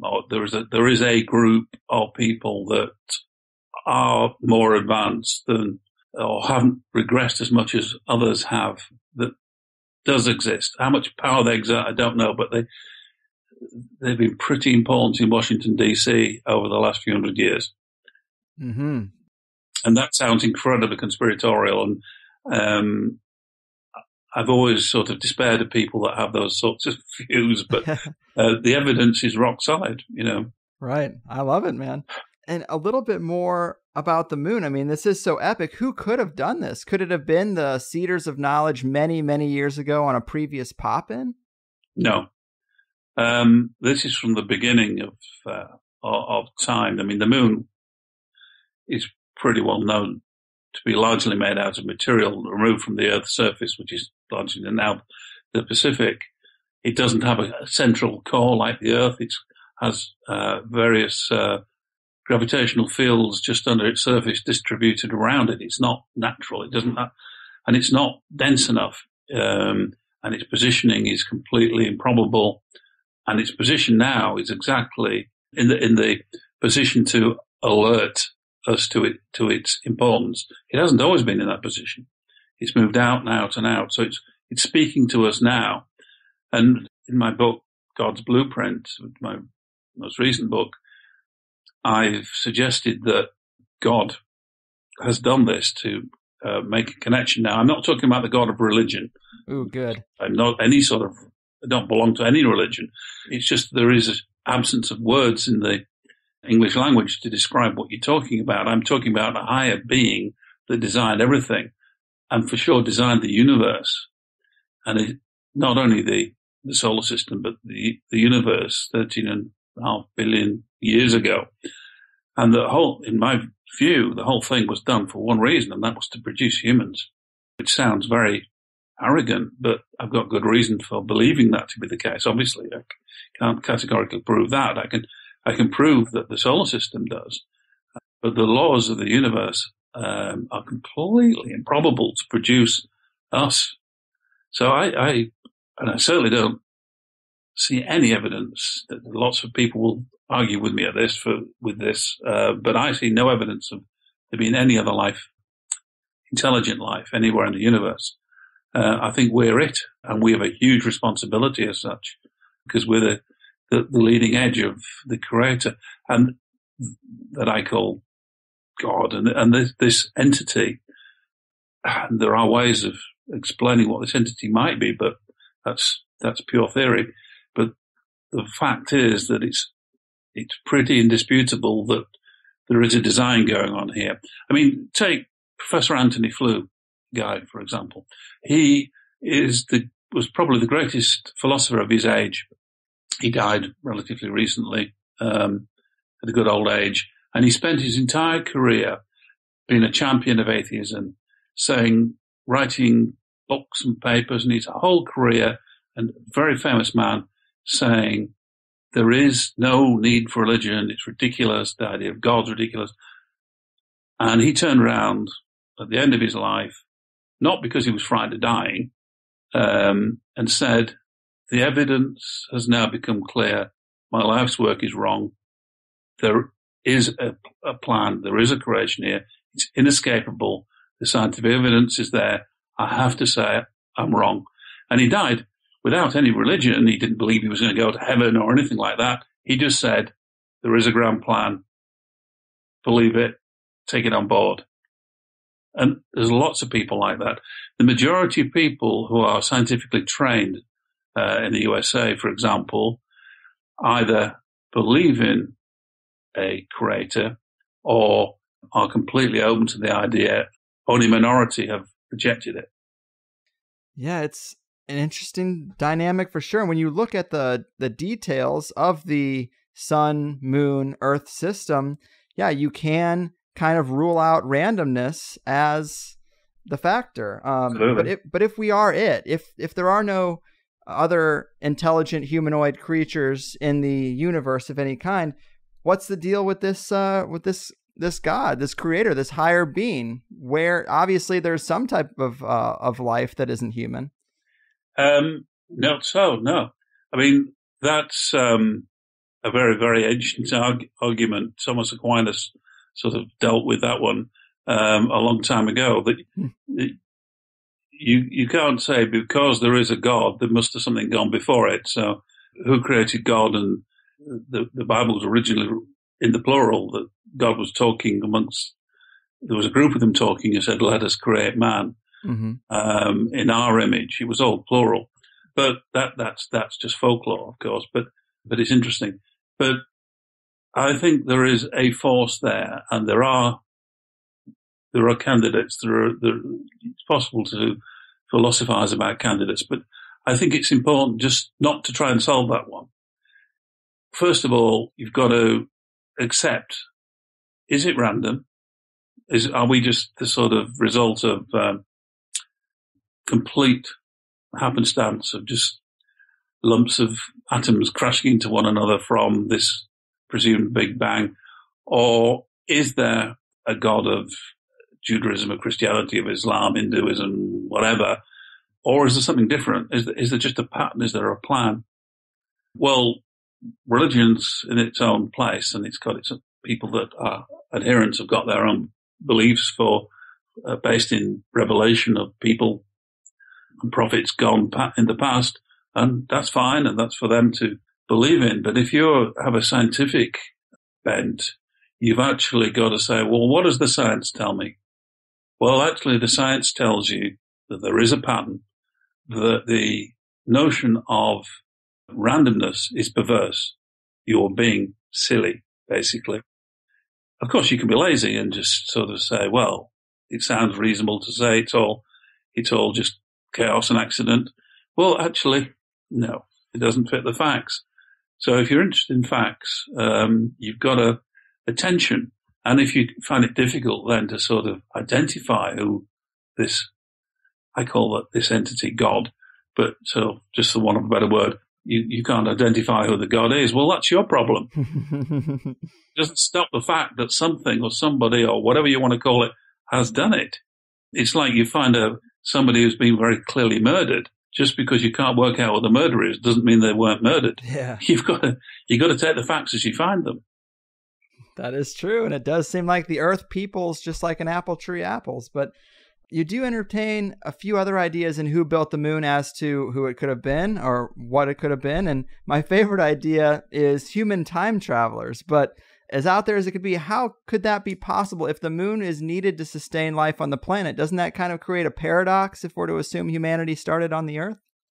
or there is a group of people that are more advanced than, or haven't regressed as much as others have, that does exist. How much power they exert, I don't know, but they've been pretty important in Washington, D.C. over the last few hundred years. Mm-hmm. And that sounds incredibly conspiratorial. And I've always sort of despaired of people that have those sorts of views, but the evidence is rock solid, you know. Right. I love it, man. And a little bit more about the moon. I mean, this is so epic. Who could have done this? Could it have been the Cedars of Knowledge many, many years ago on a previous pop-in? No. This is from the beginning of time. I mean, the moon is pretty well known to be largely made out of material removed from the Earth's surface, which is largely now the Pacific. It doesn't have a central core like the Earth. It has various gravitational fields just under its surface distributed around it. It's not natural. It doesn't have, and it's not dense enough. And its positioning is completely improbable. And its position now is exactly in the position to alert us to its importance. It hasn't always been in that position. It's moved out and out and out. So it's speaking to us now. And in my book, God's Blueprint, my most recent book, I've suggested that God has done this to make a connection. Now, I'm not talking about the God of religion. Ooh, good. I'm not I don't belong to any religion. It's just there is an absence of words in the English language to describe what you're talking about. I'm talking about a higher being that designed everything and for sure designed the universe. And not only the solar system, but the universe 13.5 billion years ago. And in my view, the whole thing was done for one reason, and that was to produce humans, which sounds very arrogant, but I've got good reason for believing that to be the case. Obviously, I can't categorically prove that. I can prove that the solar system does. But the laws of the universe are completely improbable to produce us. So I certainly don't see any evidence that lots of people will argue with me with this, but I see no evidence of there being any other life, intelligent life, anywhere in the universe. I think we're it, and we have a huge responsibility as such, because we're the leading edge of the Creator, and that I call God, and this entity. And there are ways of explaining what this entity might be, but that's pure theory. But the fact is that it's pretty indisputable that there is a design going on here. I mean, take Professor Anthony Flew guy, for example. He was probably the greatest philosopher of his age. He died relatively recently, at a good old age, and he spent his entire career being a champion of atheism, writing books and papers, and his whole career, and a very famous man, saying there is no need for religion, it's ridiculous, the idea of God's ridiculous. And he turned around at the end of his life, not because he was frightened of dying, and said, the evidence has now become clear, my life's work is wrong, there is a plan, there is a creation here, it's inescapable, the scientific evidence is there, I have to say I'm wrong. And he died without any religion. He didn't believe he was going to go to heaven or anything like that. He just said, there is a grand plan. Believe it. Take it on board. And there's lots of people like that. The majority of people who are scientifically trained in the USA, for example, either believe in a creator or are completely open to the idea. Only a minority have rejected it. Yeah, it's an interesting dynamic for sure. When you look at the details of the sun, moon, earth system, yeah, you can kind of rule out randomness as the factor. But if we are if there are no other intelligent humanoid creatures in the universe of any kind, what's the deal with this God, this creator, this higher being, where obviously there's some type of life that isn't human? Not so, no. I mean, that's a very, very ancient argument. Thomas Aquinas sort of dealt with that one a long time ago. That you can't say because there is a God, there must have something gone before it. So who created God? And the Bible was originally in the plural, that God was talking there was a group of them talking and said, let us create man in our image. It was all plural. But that's just folklore, of course, but it's interesting. But I think there is a force there, and there are candidates. It's possible to philosophize about candidates, but I think it's important just not to try and solve that one. First of all, you've got to accept, is it random? Are we just the sort of result of complete happenstance of just lumps of atoms crashing into one another from this presumed Big Bang? Or is there a God of Judaism, of Christianity, of Islam, Hinduism, whatever? Or is there something different? Is there just a pattern? Is there a plan? Well, religion's in its own place, and it's got its people that are adherents have got their own beliefs based in revelation of people and prophets gone in the past, and that's fine, and that's for them to believe in. But if you have a scientific bent, you've actually got to say, well, what does the science tell me? Well, actually, the science tells you that there is a pattern, that the notion of randomness is perverse. You're being silly, basically. Of course, you can be lazy and just sort of say, well, it sounds reasonable to say it's all just chaos and accident. Well, actually, no, it doesn't fit the facts. So if you're interested in facts, you've got a tension. And if you find it difficult then to sort of identify who I call it this entity, God, but so just for want of a better word, you can't identify who the God is. Well, that's your problem. It doesn't stop the fact that something or somebody or whatever you want to call it has done it. It's like you find somebody who's been very clearly murdered. Just because you can't work out what the murder is doesn't mean they weren't murdered. Yeah. You've got to take the facts as you find them. That is true. And it does seem like the earth peoples just like an apple tree apples. But you do entertain a few other ideas in who built the moon as to who it could have been or what it could have been. And my favorite idea is human time travelers. But as out there as it could be, how could that be possible if the moon is needed to sustain life on the planet? Doesn't that kind of create a paradox if we're to assume humanity started on the Earth?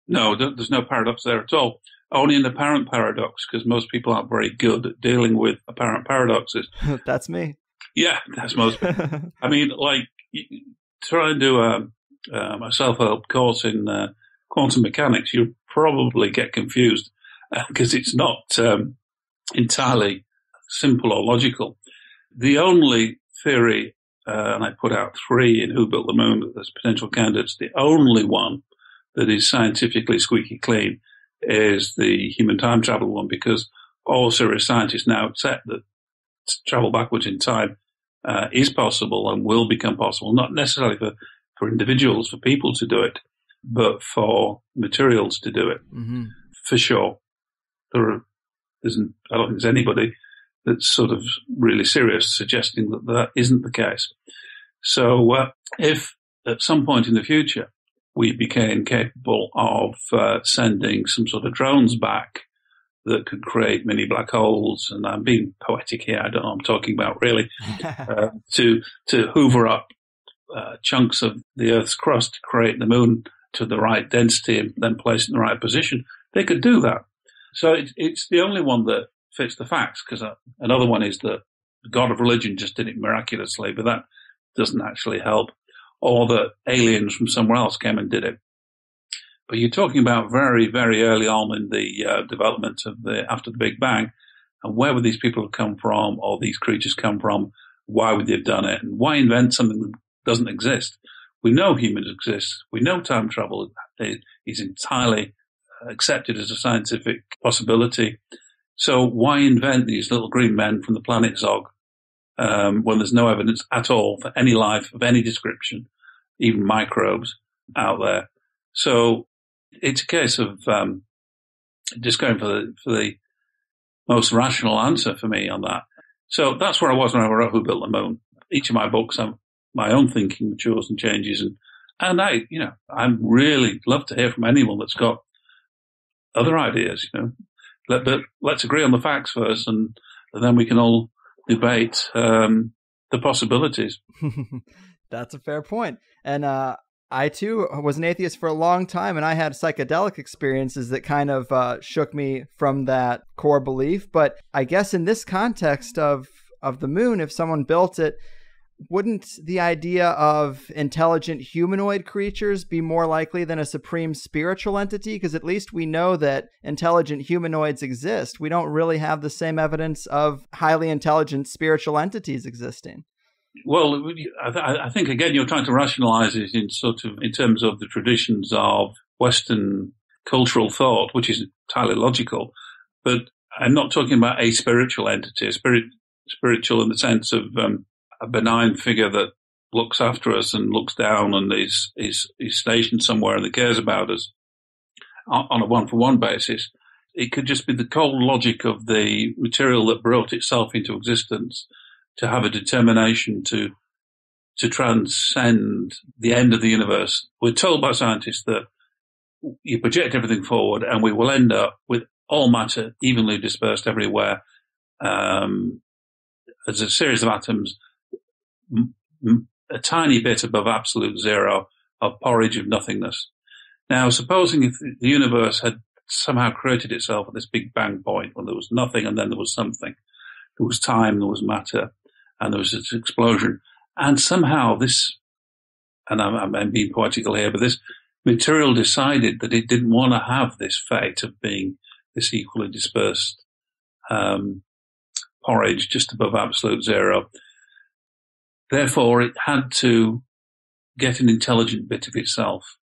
No, there's no paradox there at all. Only an apparent paradox, because most people aren't very good at dealing with apparent paradoxes. That's me. Yeah, that's most people. I mean, like, try and do a self-help course in quantum mechanics, you'll probably get confused because it's not entirely simple or logical. The only theory, and I put out 3 in Who Built the Moon as potential candidates, the only one that is scientifically squeaky clean is the human time travel one, because all serious scientists now accept that travel backwards in time is possible and will become possible, not necessarily for individuals, for people to do it, but for materials to do it. Mm-hmm. For sure. I don't think there's anybody that's sort of really serious suggesting that that isn't the case. So if at some point in the future we became capable of sending some sort of drones back that could create mini black holes, and I'm being poetic here, I don't know what I'm talking about really, to hoover up chunks of the Earth's crust to create the moon to the right density and then place it in the right position, they could do that. So it's the only one that fits the facts, because another one is that the God of religion just did it miraculously, but that doesn't actually help, or that aliens from somewhere else came and did it. But you're talking about very, very early on in the development of after the Big Bang, and where would these people have come from, or these creatures come from? Why would they have done it? And why invent something that doesn't exist? We know humans exist. We know time travel is entirely accepted as a scientific possibility. So why invent these little green men from the planet Zog when there's no evidence at all for any life of any description, even microbes out there? So it's a case of just going for the most rational answer for me on that. So that's where I was when I wrote Who Built the Moon. Each of my books, my own thinking matures and changes, and I'm really love to hear from anyone that's got other ideas. But let's agree on the facts first, and then we can all debate the possibilities. That's a fair point. And I, too, was an atheist for a long time, and I had psychedelic experiences that kind of shook me from that core belief. But I guess in this context of the moon, if someone built it, wouldn't the idea of intelligent humanoid creatures be more likely than a supreme spiritual entity? Because at least we know that intelligent humanoids exist. We don't really have the same evidence of highly intelligent spiritual entities existing. Well, I think, again, you're trying to rationalize it in terms of the traditions of Western cultural thought, which is entirely logical. But I'm not talking about a spiritual entity, spiritual in the sense of a benign figure that looks after us and looks down and is stationed somewhere and that cares about us on a one-for-one basis. It could just be the cold logic of the material that brought itself into existence to have a determination to transcend the end of the universe. We're told by scientists that you project everything forward and we will end up with all matter evenly dispersed everywhere as a series of atoms, a tiny bit above absolute zero of porridge of nothingness. Now, supposing if the universe had somehow created itself at this big bang point when there was nothing and then there was something, there was time, there was matter, and there was this explosion, and somehow this, and I'm being poetical here, but this material decided that it didn't want to have this fate of being this equally dispersed porridge just above absolute zero. Therefore, it had to get an intelligent bit of itself.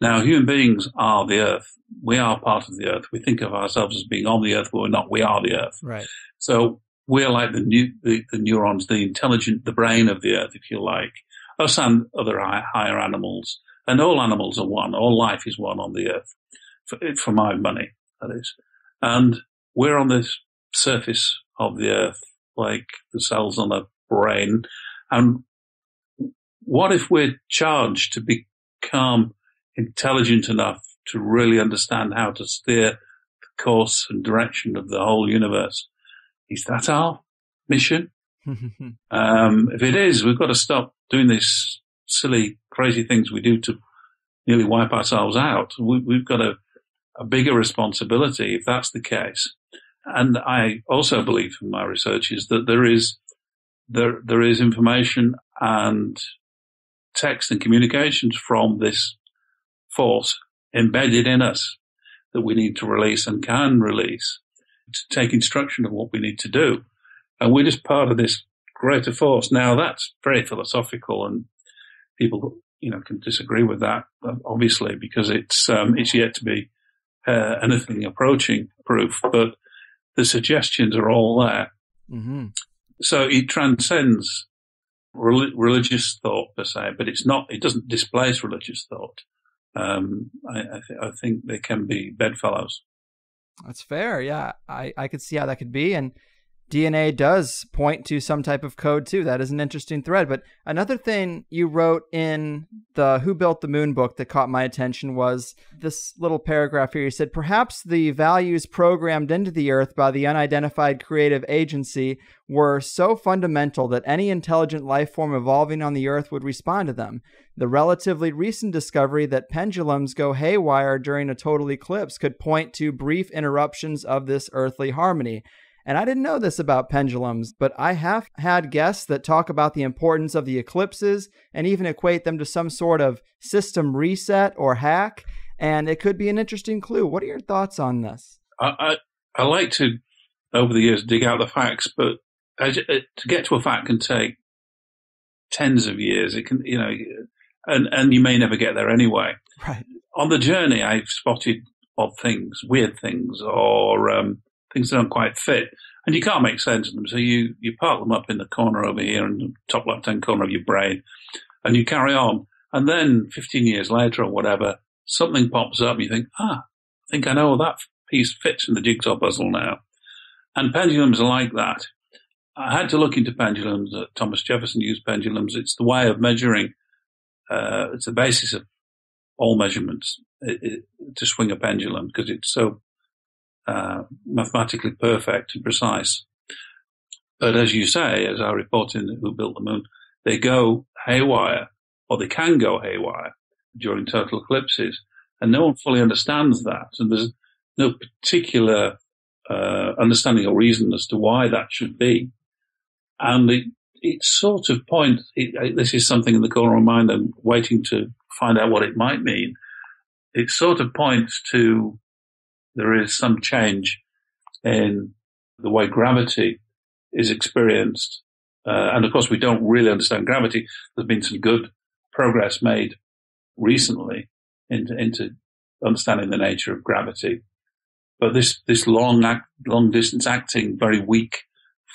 Now, human beings are the Earth. We are part of the Earth. We think of ourselves as being on the Earth, but we're not. We are the Earth. Right. So we're like the neurons, the intelligent, the brain of the Earth, if you like. Us and other higher animals. And all animals are one. All life is one on the Earth. For my money, that is. And we're on this surface of the Earth, like the cells on a brain. And what if we're charged to become intelligent enough to really understand how to steer the course and direction of the whole universe? Is that our mission? If it is, we've got to stop doing these silly, crazy things we do to nearly wipe ourselves out. We've got a bigger responsibility if that's the case. And I also believe from my research is that there is information and text and communications from this force embedded in us that we need to release and can release to take instruction of what we need to do. And we're just part of this greater force. Now, that's very philosophical, and people, can disagree with that, obviously, because it's yet to be anything approaching proof. But the suggestions are all there. Mm-hmm. So it transcends religious thought per se, but it's not. It doesn't displace religious thought. I think they can be bedfellows. That's fair. Yeah, I could see how that could be. And DNA does point to some type of code too. That is an interesting thread. But another thing you wrote in the Who Built the Moon book that caught my attention was this little paragraph here. You said, perhaps the values programmed into the Earth by the unidentified creative agency were so fundamental that any intelligent life form evolving on the Earth would respond to them. The relatively recent discovery that pendulums go haywire during a total eclipse could point to brief interruptions of this earthly harmony. And I didn't know this about pendulums, but I have had guests that talk about the importance of the eclipses and even equate them to some sort of system reset or hack. And it could be an interesting clue. What are your thoughts on this? I like to, over the years, dig out the facts, but to get to a fact can take tens of years. It can, and you may never get there anyway. Right. On the journey, I've spotted odd things, weird things, or things that don't quite fit, and you can't make sense of them. So you park them up in the corner over here, in the top left-hand corner of your brain, and you carry on. And then 15 years later or whatever, something pops up, and you think, I think I know that piece fits in the jigsaw puzzle now. And pendulums are like that. I had to look into pendulums. Thomas Jefferson used pendulums. It's the way of measuring. It's the basis of all measurements to swing a pendulum, because it's so mathematically perfect and precise. But as you say, as I report in Who Built the Moon, they go haywire, or they can go haywire during total eclipses, and no one fully understands that, and there's no particular understanding or reason as to why that should be. And it sort of points, this is something in the corner of my mind, I'm waiting to find out what it might mean. It sort of points to there is some change in the way gravity is experienced. And of course, we don't really understand gravity. There's been some good progress made recently into understanding the nature of gravity. But this long distance acting, very weak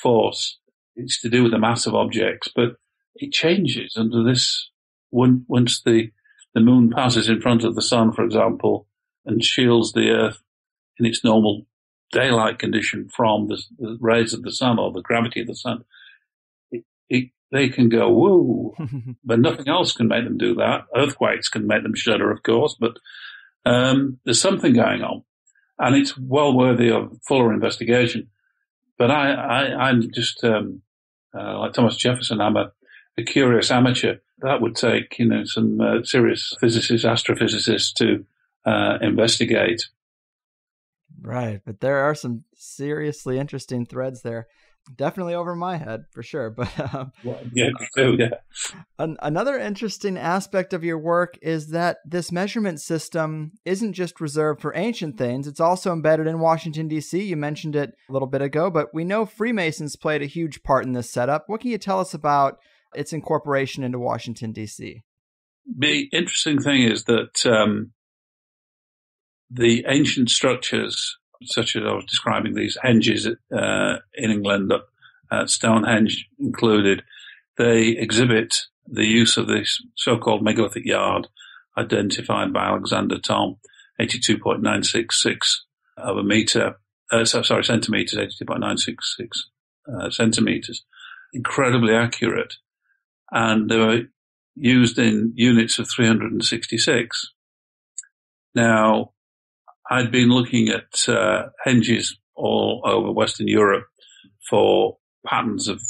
force, it's to do with the mass of objects, but it changes under this. Once the moon passes in front of the sun, for example, and shields the Earth in its normal daylight condition from the rays of the sun or the gravity of the sun, they can go, woo, but nothing else can make them do that. Earthquakes can make them shudder, of course, but there's something going on, and it's well worthy of fuller investigation. But I'm just, like Thomas Jefferson, I'm a curious amateur. That would take, some serious physicists, astrophysicists to investigate. Right, but there are some seriously interesting threads there. Definitely over my head, for sure. But yeah, me too, yeah. Another interesting aspect of your work is that this measurement system isn't just reserved for ancient things. It's also embedded in Washington, D.C. You mentioned it a little bit ago, but we know Freemasons played a huge part in this setup. What can you tell us about its incorporation into Washington, D.C.? The interesting thing is that the ancient structures, such as I was describing, these henges in England, Stonehenge included, they exhibit the use of this so-called megalithic yard, identified by Alexander Thom, 82.966 of a meter, centimeters, 82.966 centimeters. Incredibly accurate. And they were used in units of 366. Now, I'd been looking at henges all over Western Europe for patterns of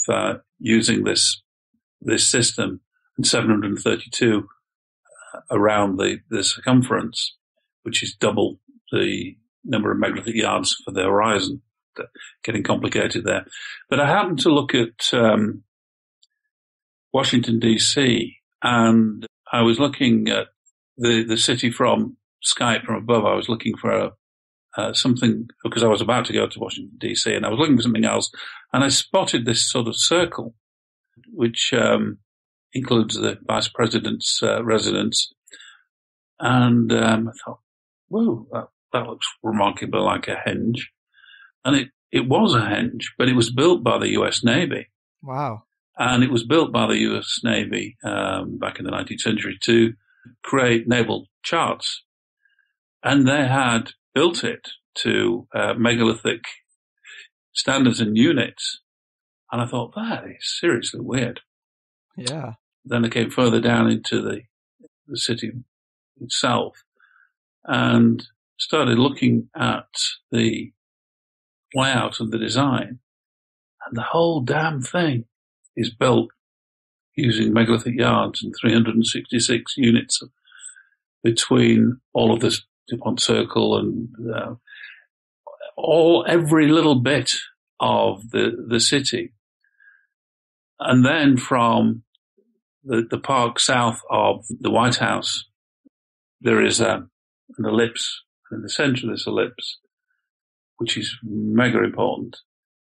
using this system, and 732 around the circumference, which is double the number of megalithic yards for the horizon. Getting complicated there. But I happened to look at Washington, D.C., and I was looking at the city from Skype from above. I was looking for something, because I was about to go to Washington, D.C., and I was looking for something else, and I spotted this sort of circle, which includes the vice president's residence. And I thought, whoa, that looks remarkably like a henge. And it was a henge, but it was built by the U.S. Navy. Wow. And it was built by the U.S. Navy back in the 19th century to create naval charts. And they had built it to megalithic standards and units. And I thought, that is seriously weird. Yeah. Then I came further down into the city itself and started looking at the layout of the design. And the whole damn thing is built using megalithic yards and 366 units between all of this DuPont circle and every little bit of the city. And then from the park south of the White House, there is an ellipse. And in the center of this ellipse, which is mega important,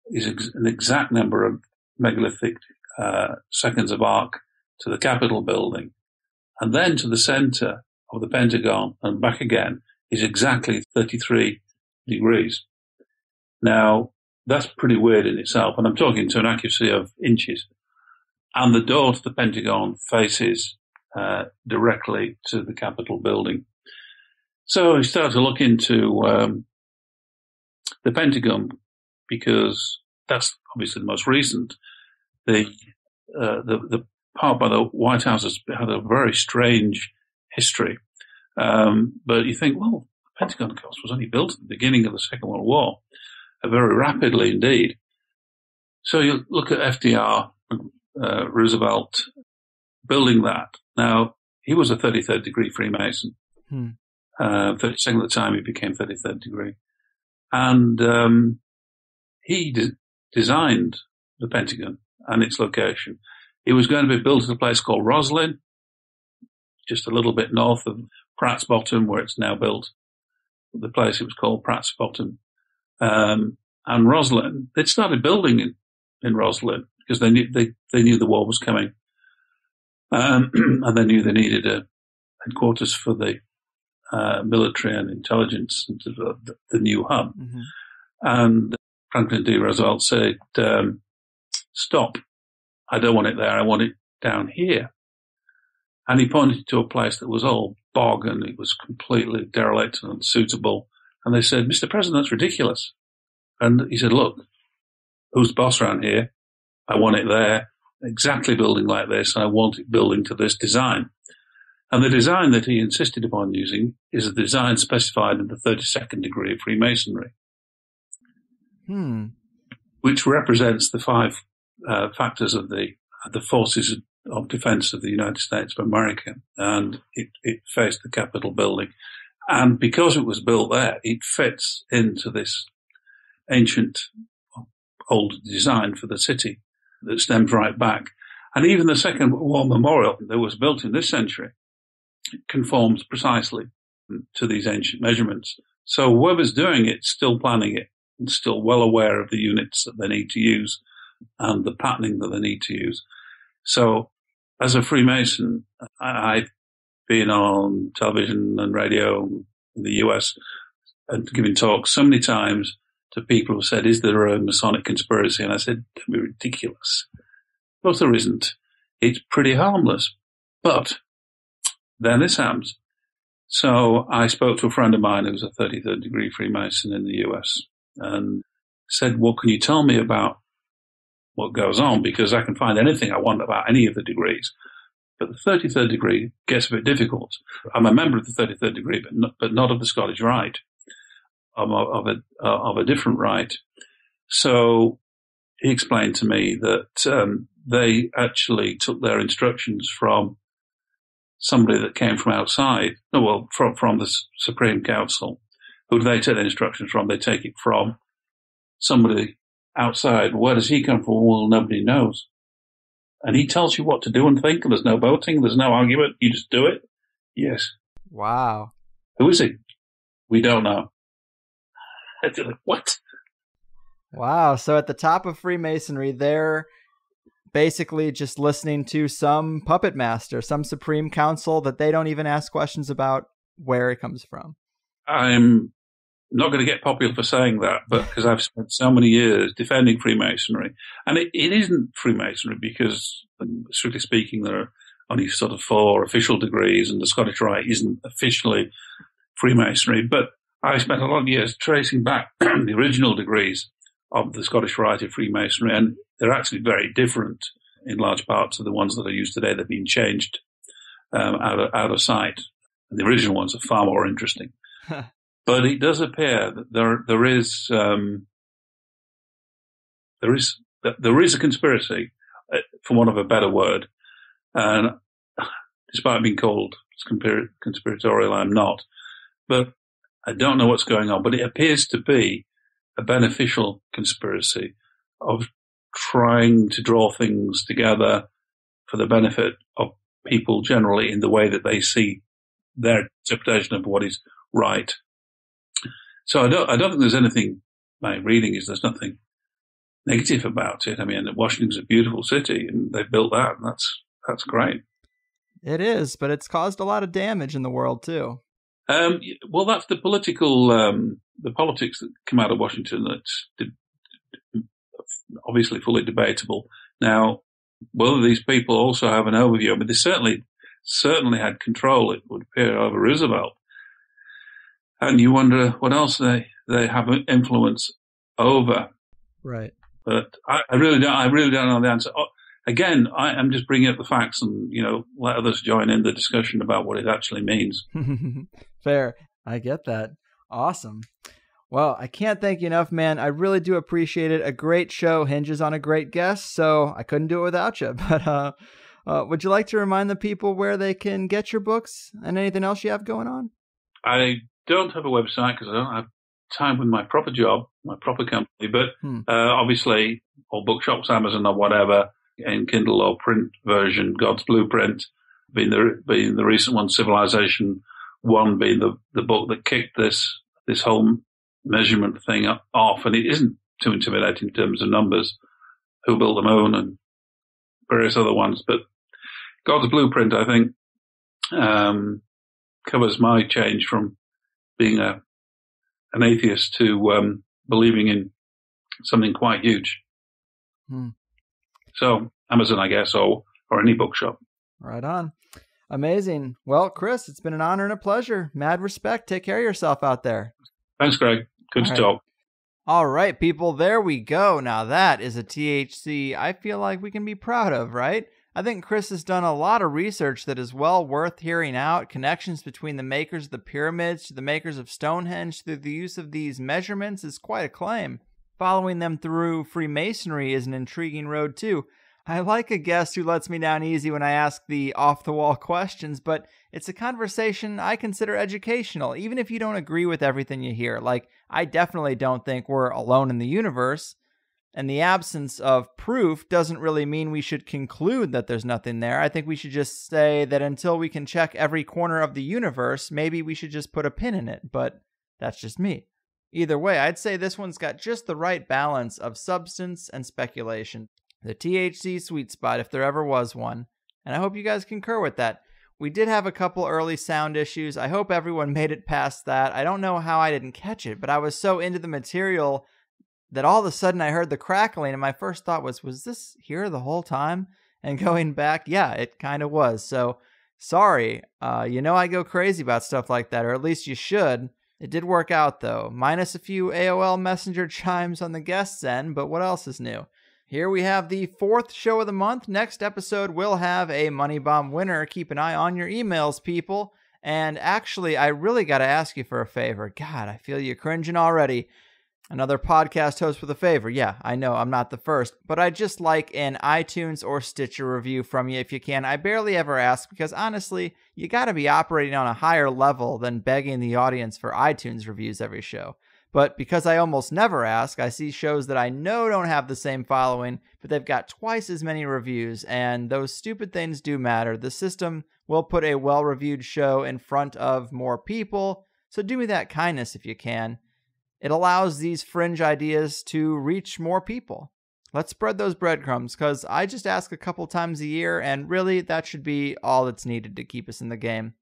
is an exact number of megalithic seconds of arc to the Capitol building. And then to the center of the Pentagon and back again is exactly 33 degrees. Now, that's pretty weird in itself. And I'm talking to an accuracy of inches. And the door to the Pentagon faces directly to the Capitol building. So we started to look into the Pentagon, because that's obviously the most recent. The part by the White House has had a very strange history. But you think, well, the Pentagon, of course, was only built at the beginning of the Second World War, very rapidly indeed. So you look at FDR, Roosevelt, building that. Now, he was a 33rd degree Freemason. 32nd at the time, he became 33rd degree. And he designed the Pentagon and its location. It was going to be built at a place called Roslyn, just a little bit north of Pratt's Bottom, where it's now built. The place, it was called Pratt's Bottom. And Roslyn, they'd started building in Roslyn because they knew the war was coming. And they knew they needed a headquarters for the military and intelligence into the new hub. Mm-hmm. And Franklin D. Roosevelt said, stop. I don't want it there. I want it down here. And he pointed to a place that was all bog and it was completely derelict and unsuitable. And they said, Mr. President, that's ridiculous. And he said, look, who's the boss around here? I want it there, exactly building like this. And I want it building to this design. And the design that he insisted upon using is a design specified in the 32nd degree of Freemasonry, which represents the five factors of the forces of defense of the United States of America. And it faced the Capitol building. And because it was built there, it fits into this ancient old design for the city that stems right back. And even the Second World War Memorial that was built in this century conforms precisely to these ancient measurements. So whoever's doing it, still planning it, and still well aware of the units that they need to use and the patterning that they need to use. So as a Freemason, I've been on television and radio in the US and giving talks so many times to people who said, is there a Masonic conspiracy? And I said, don't be ridiculous. Of course there isn't. It's pretty harmless. But then this happens. So I spoke to a friend of mine who's a 33rd degree Freemason in the US and said, what can you tell me about what goes on? Because I can find anything I want about any of the degrees. But the 33rd degree gets a bit difficult. I'm a member of the 33rd degree, but not of the Scottish Rite, of a different rite. So he explained to me that they actually took their instructions from somebody that came from outside, from the Supreme Council. Who do they take the instructions from? They take it from somebody outside. Where does he come from? Well, nobody knows. And he tells you what to do and think, and there's no voting, there's no argument, you just do it. Yes. Wow. Who is he? We don't know. What? Wow. So at the top of Freemasonry, they're basically just listening to some puppet master, some Supreme Council that they don't even ask questions about where it comes from. I'm not going to get popular for saying that, but because I've spent so many years defending Freemasonry. And it isn't Freemasonry because, strictly speaking, there are only sort of 4 official degrees and the Scottish Rite isn't officially Freemasonry. But I spent a lot of years tracing back the original degrees of the Scottish Rite of Freemasonry, and they're actually very different in large parts of the ones that are used today. They've been changed out of sight. And the original ones are far more interesting. But it does appear that there is a conspiracy, for want of a better word, and despite being called conspiratorial, I'm not. But I don't know what's going on. But it appears to be a beneficial conspiracy of trying to draw things together for the benefit of people generally in the way that they see their interpretation of what is right. So I don't think there's anything, my reading is there's nothing negative about it. I mean, Washington's a beautiful city and they've built that, and that's great. It is, but it's caused a lot of damage in the world too. Well, that's the politics that come out of Washington that's obviously fully debatable. Now, whether these people also have an overview, I mean, they certainly had control, it would appear, over Roosevelt. And you wonder what else they have influence over. Right. But I really don't know the answer. Again, I'm just bringing up the facts and, let others join in the discussion about what it actually means. Fair. I get that. Awesome. Well, I can't thank you enough, man. I really do appreciate it. A great show hinges on a great guest, so I couldn't do it without you. But would you like to remind the people where they can get your books and anything else you have going on? I don't have a website because I don't have time with my proper job, my proper company. But obviously, all bookshops, Amazon or whatever, in Kindle or print version, God's Blueprint being the recent one, Civilization 1 being the book that kicked this whole measurement thing off. And it isn't too intimidating in terms of numbers, Who Built the Moon and various other ones. But God's Blueprint, I think, covers my change from being an atheist to believing in something quite huge. So Amazon, I guess, or any bookshop. Right on. Amazing. Well, Chris, it's been an honor and a pleasure. Mad respect. Take care of yourself out there. Thanks, Greg. Good to talk. All right, people, there we go. Now that is a THC I feel like we can be proud of, right? I think Chris has done a lot of research that is well worth hearing out. Connections between the makers of the pyramids to the makers of Stonehenge through the use of these measurements is quite a claim. Following them through Freemasonry is an intriguing road too. I like a guest who lets me down easy when I ask the off-the-wall questions, but it's a conversation I consider educational, even if you don't agree with everything you hear. Like, I definitely don't think we're alone in the universe, and the absence of proof doesn't really mean we should conclude that there's nothing there. I think we should just say that until we can check every corner of the universe, maybe we should just put a pin in it, but that's just me. Either way, I'd say this one's got just the right balance of substance and speculation. The THC sweet spot, if there ever was one. And I hope you guys concur with that. We did have a couple early sound issues. I hope everyone made it past that. I don't know how I didn't catch it, but I was so into the material that all of a sudden I heard the crackling, and my first thought was this here the whole time? And going back, yeah, it kind of was. So, sorry. I go crazy about stuff like that, or at least you should. It did work out, though, minus a few AOL Messenger chimes on the guest's end, but what else is new? Here we have the 4th show of the month. Next episode, we'll have a Money Bomb winner. Keep an eye on your emails, people. And actually, I really got to ask you for a favor. God, I feel you cringing already. Another podcast host with a favor. Yeah, I know I'm not the first, but I'd just like an iTunes or Stitcher review from you if you can. I barely ever ask because honestly, you got to be operating on a higher level than begging the audience for iTunes reviews every show. But because I almost never ask, I see shows that I know don't have the same following, but they've got twice as many reviews, and those stupid things do matter. The system will put a well-reviewed show in front of more people, so do me that kindness if you can. It allows these fringe ideas to reach more people. Let's spread those breadcrumbs, because I just ask a couple times a year, and really, that should be all that's needed to keep us in the game.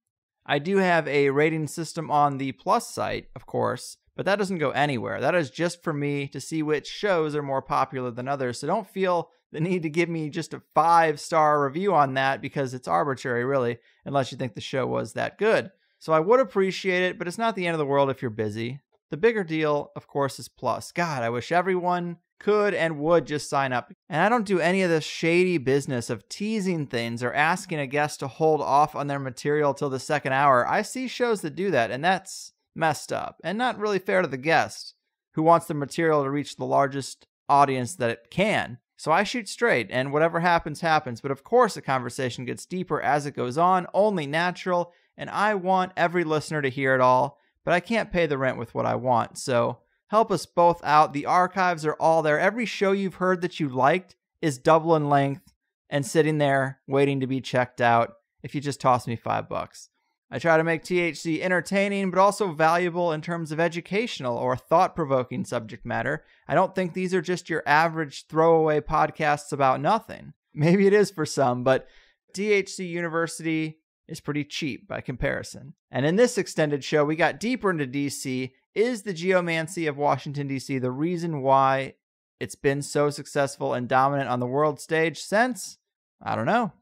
I do have a rating system on the Plus site, of course, but that doesn't go anywhere. That is just for me to see which shows are more popular than others, so don't feel the need to give me just a 5-star review on that, because it's arbitrary, really, unless you think the show was that good. So I would appreciate it, but it's not the end of the world if you're busy. The bigger deal, of course, is Plus. God, I wish everyone could and would just sign up. And I don't do any of this shady business of teasing things or asking a guest to hold off on their material till the second hour. I see shows that do that, and that's messed up and not really fair to the guest who wants the material to reach the largest audience that it can. So I shoot straight, and whatever happens, happens. But of course, the conversation gets deeper as it goes on, only natural, and I want every listener to hear it all, but I can't pay the rent with what I want. So help us both out. The archives are all there. Every show you've heard that you liked is double in length and sitting there waiting to be checked out if you just toss me $5. I try to make THC entertaining, but also valuable in terms of educational or thought-provoking subject matter. I don't think these are just your average throwaway podcasts about nothing. Maybe it is for some, but THC University is pretty cheap by comparison. And in this extended show, we got deeper into DC. Is the geomancy of Washington, D.C. the reason why it's been so successful and dominant on the world stage since? I don't know.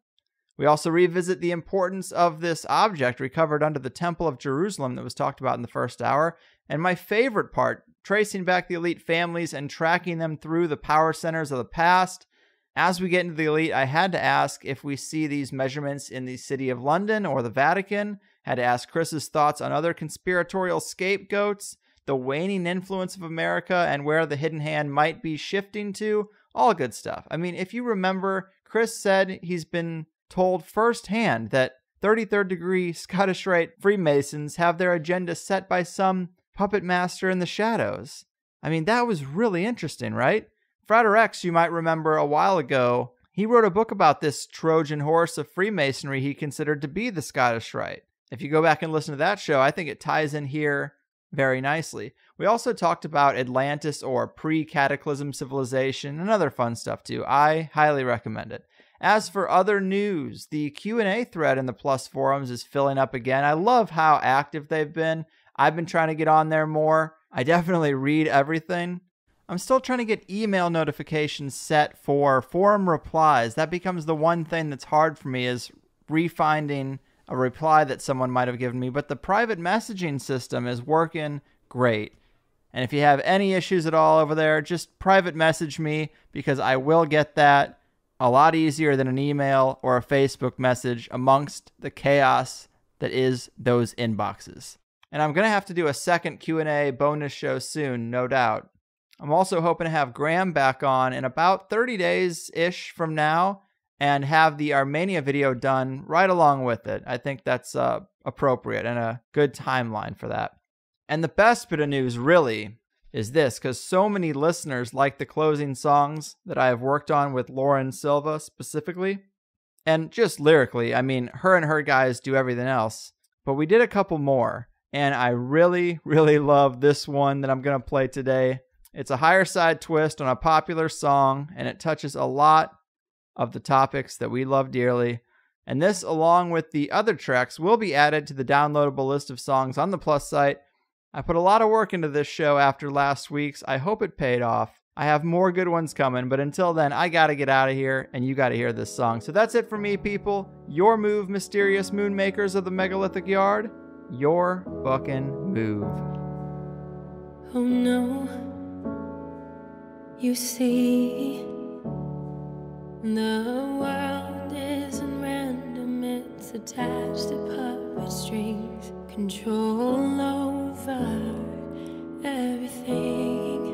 We also revisit the importance of this object recovered under the Temple of Jerusalem that was talked about in the first hour. And my favorite part, tracing back the elite families and tracking them through the power centers of the past. As we get into the elite, I had to ask if we see these measurements in the City of London or the Vatican. Had to ask Chris's thoughts on other conspiratorial scapegoats, the waning influence of America, and where the hidden hand might be shifting to. All good stuff. I mean, if you remember, Chris said he's been told firsthand that 33rd degree Scottish Rite Freemasons have their agenda set by some puppet master in the shadows. I mean, that was really interesting, right? Frater X, you might remember a while ago, he wrote a book about this Trojan horse of Freemasonry he considered to be the Scottish Rite. If you go back and listen to that show, I think it ties in here very nicely. We also talked about Atlantis or pre-cataclysm civilization and other fun stuff too. I highly recommend it. As for other news, the Q&A thread in the Plus forums is filling up again. I love how active they've been. I've been trying to get on there more. I definitely read everything. I'm still trying to get email notifications set for forum replies. That becomes the one thing that's hard for me, is refinding a reply that someone might have given me. But the private messaging system is working great. And if you have any issues at all over there, just private message me, because I will get that a lot easier than an email or a Facebook message amongst the chaos that is those inboxes. And I'm going to have to do a second Q&A bonus show soon, no doubt. I'm also hoping to have Graham back on in about 30 days-ish from now and have the Armenia video done right along with it. I think that's appropriate and a good timeline for that. And the best bit of news, really, is this, because so many listeners like the closing songs that I have worked on with Lauren Silva specifically. And just lyrically, I mean, her and her guys do everything else. But we did a couple more, and I really, really love this one that I'm going to play today. It's a Higherside twist on a popular song, and it touches a lot of the topics that we love dearly. And this, along with the other tracks, will be added to the downloadable list of songs on the Plus site. I put a lot of work into this show after last week's. I hope it paid off. I have more good ones coming, but until then, I gotta get out of here, and you gotta hear this song. So that's it for me, people. Your move, mysterious moonmakers of the megalithic yard. Your fucking move. Oh no, you see, the world isn't random, it's attached to puppet strings, control over everything.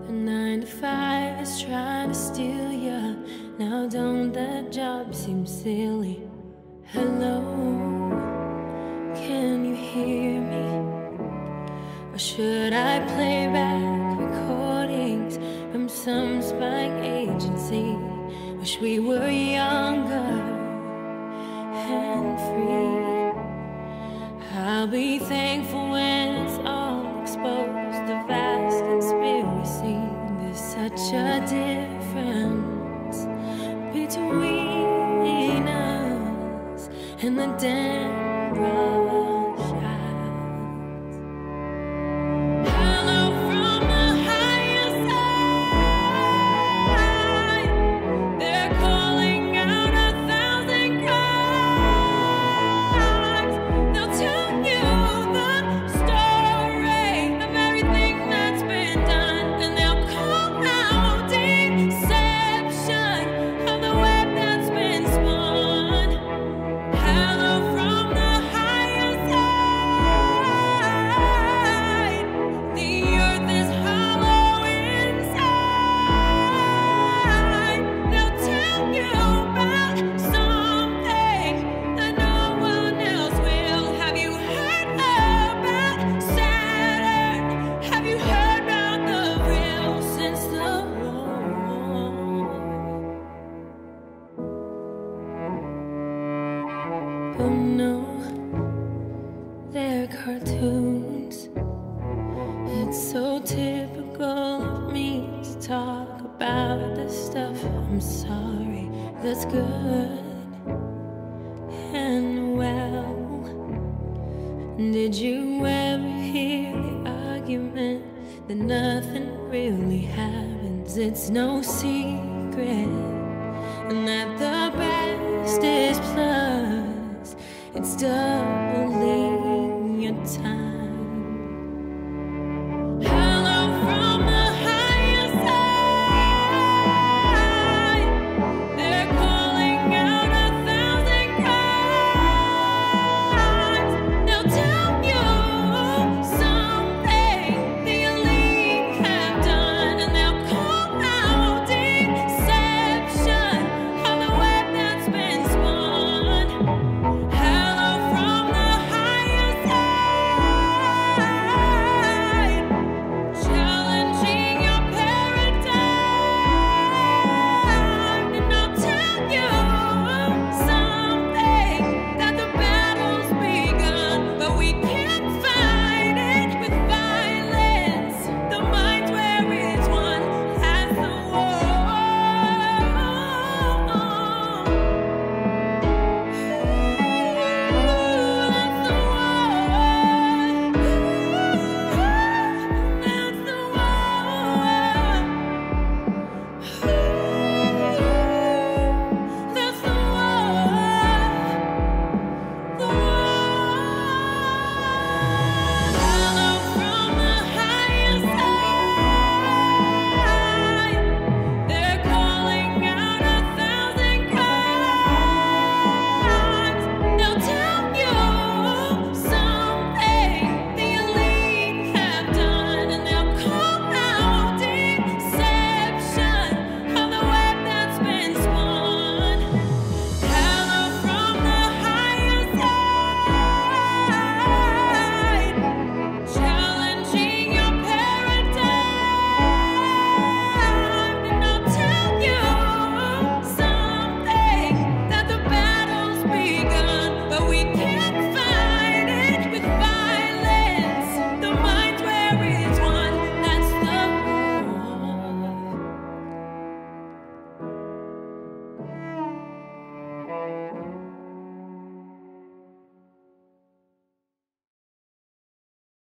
The 9 to 5 is trying to steal ya. Now don't that job seem silly? Hello, can you hear me? Or should I play back recordings from some spying agency? Wish we were younger and free. I'll be thankful when it's all exposed, the vast conspiracy. There's such a difference between us and the damn brush. Oh no, they're cartoons. It's so typical of me to talk about this stuff. I'm sorry, that's good and well. Did you ever hear the argument that nothing really happens? It's no secret, and that the best is plus. It's done.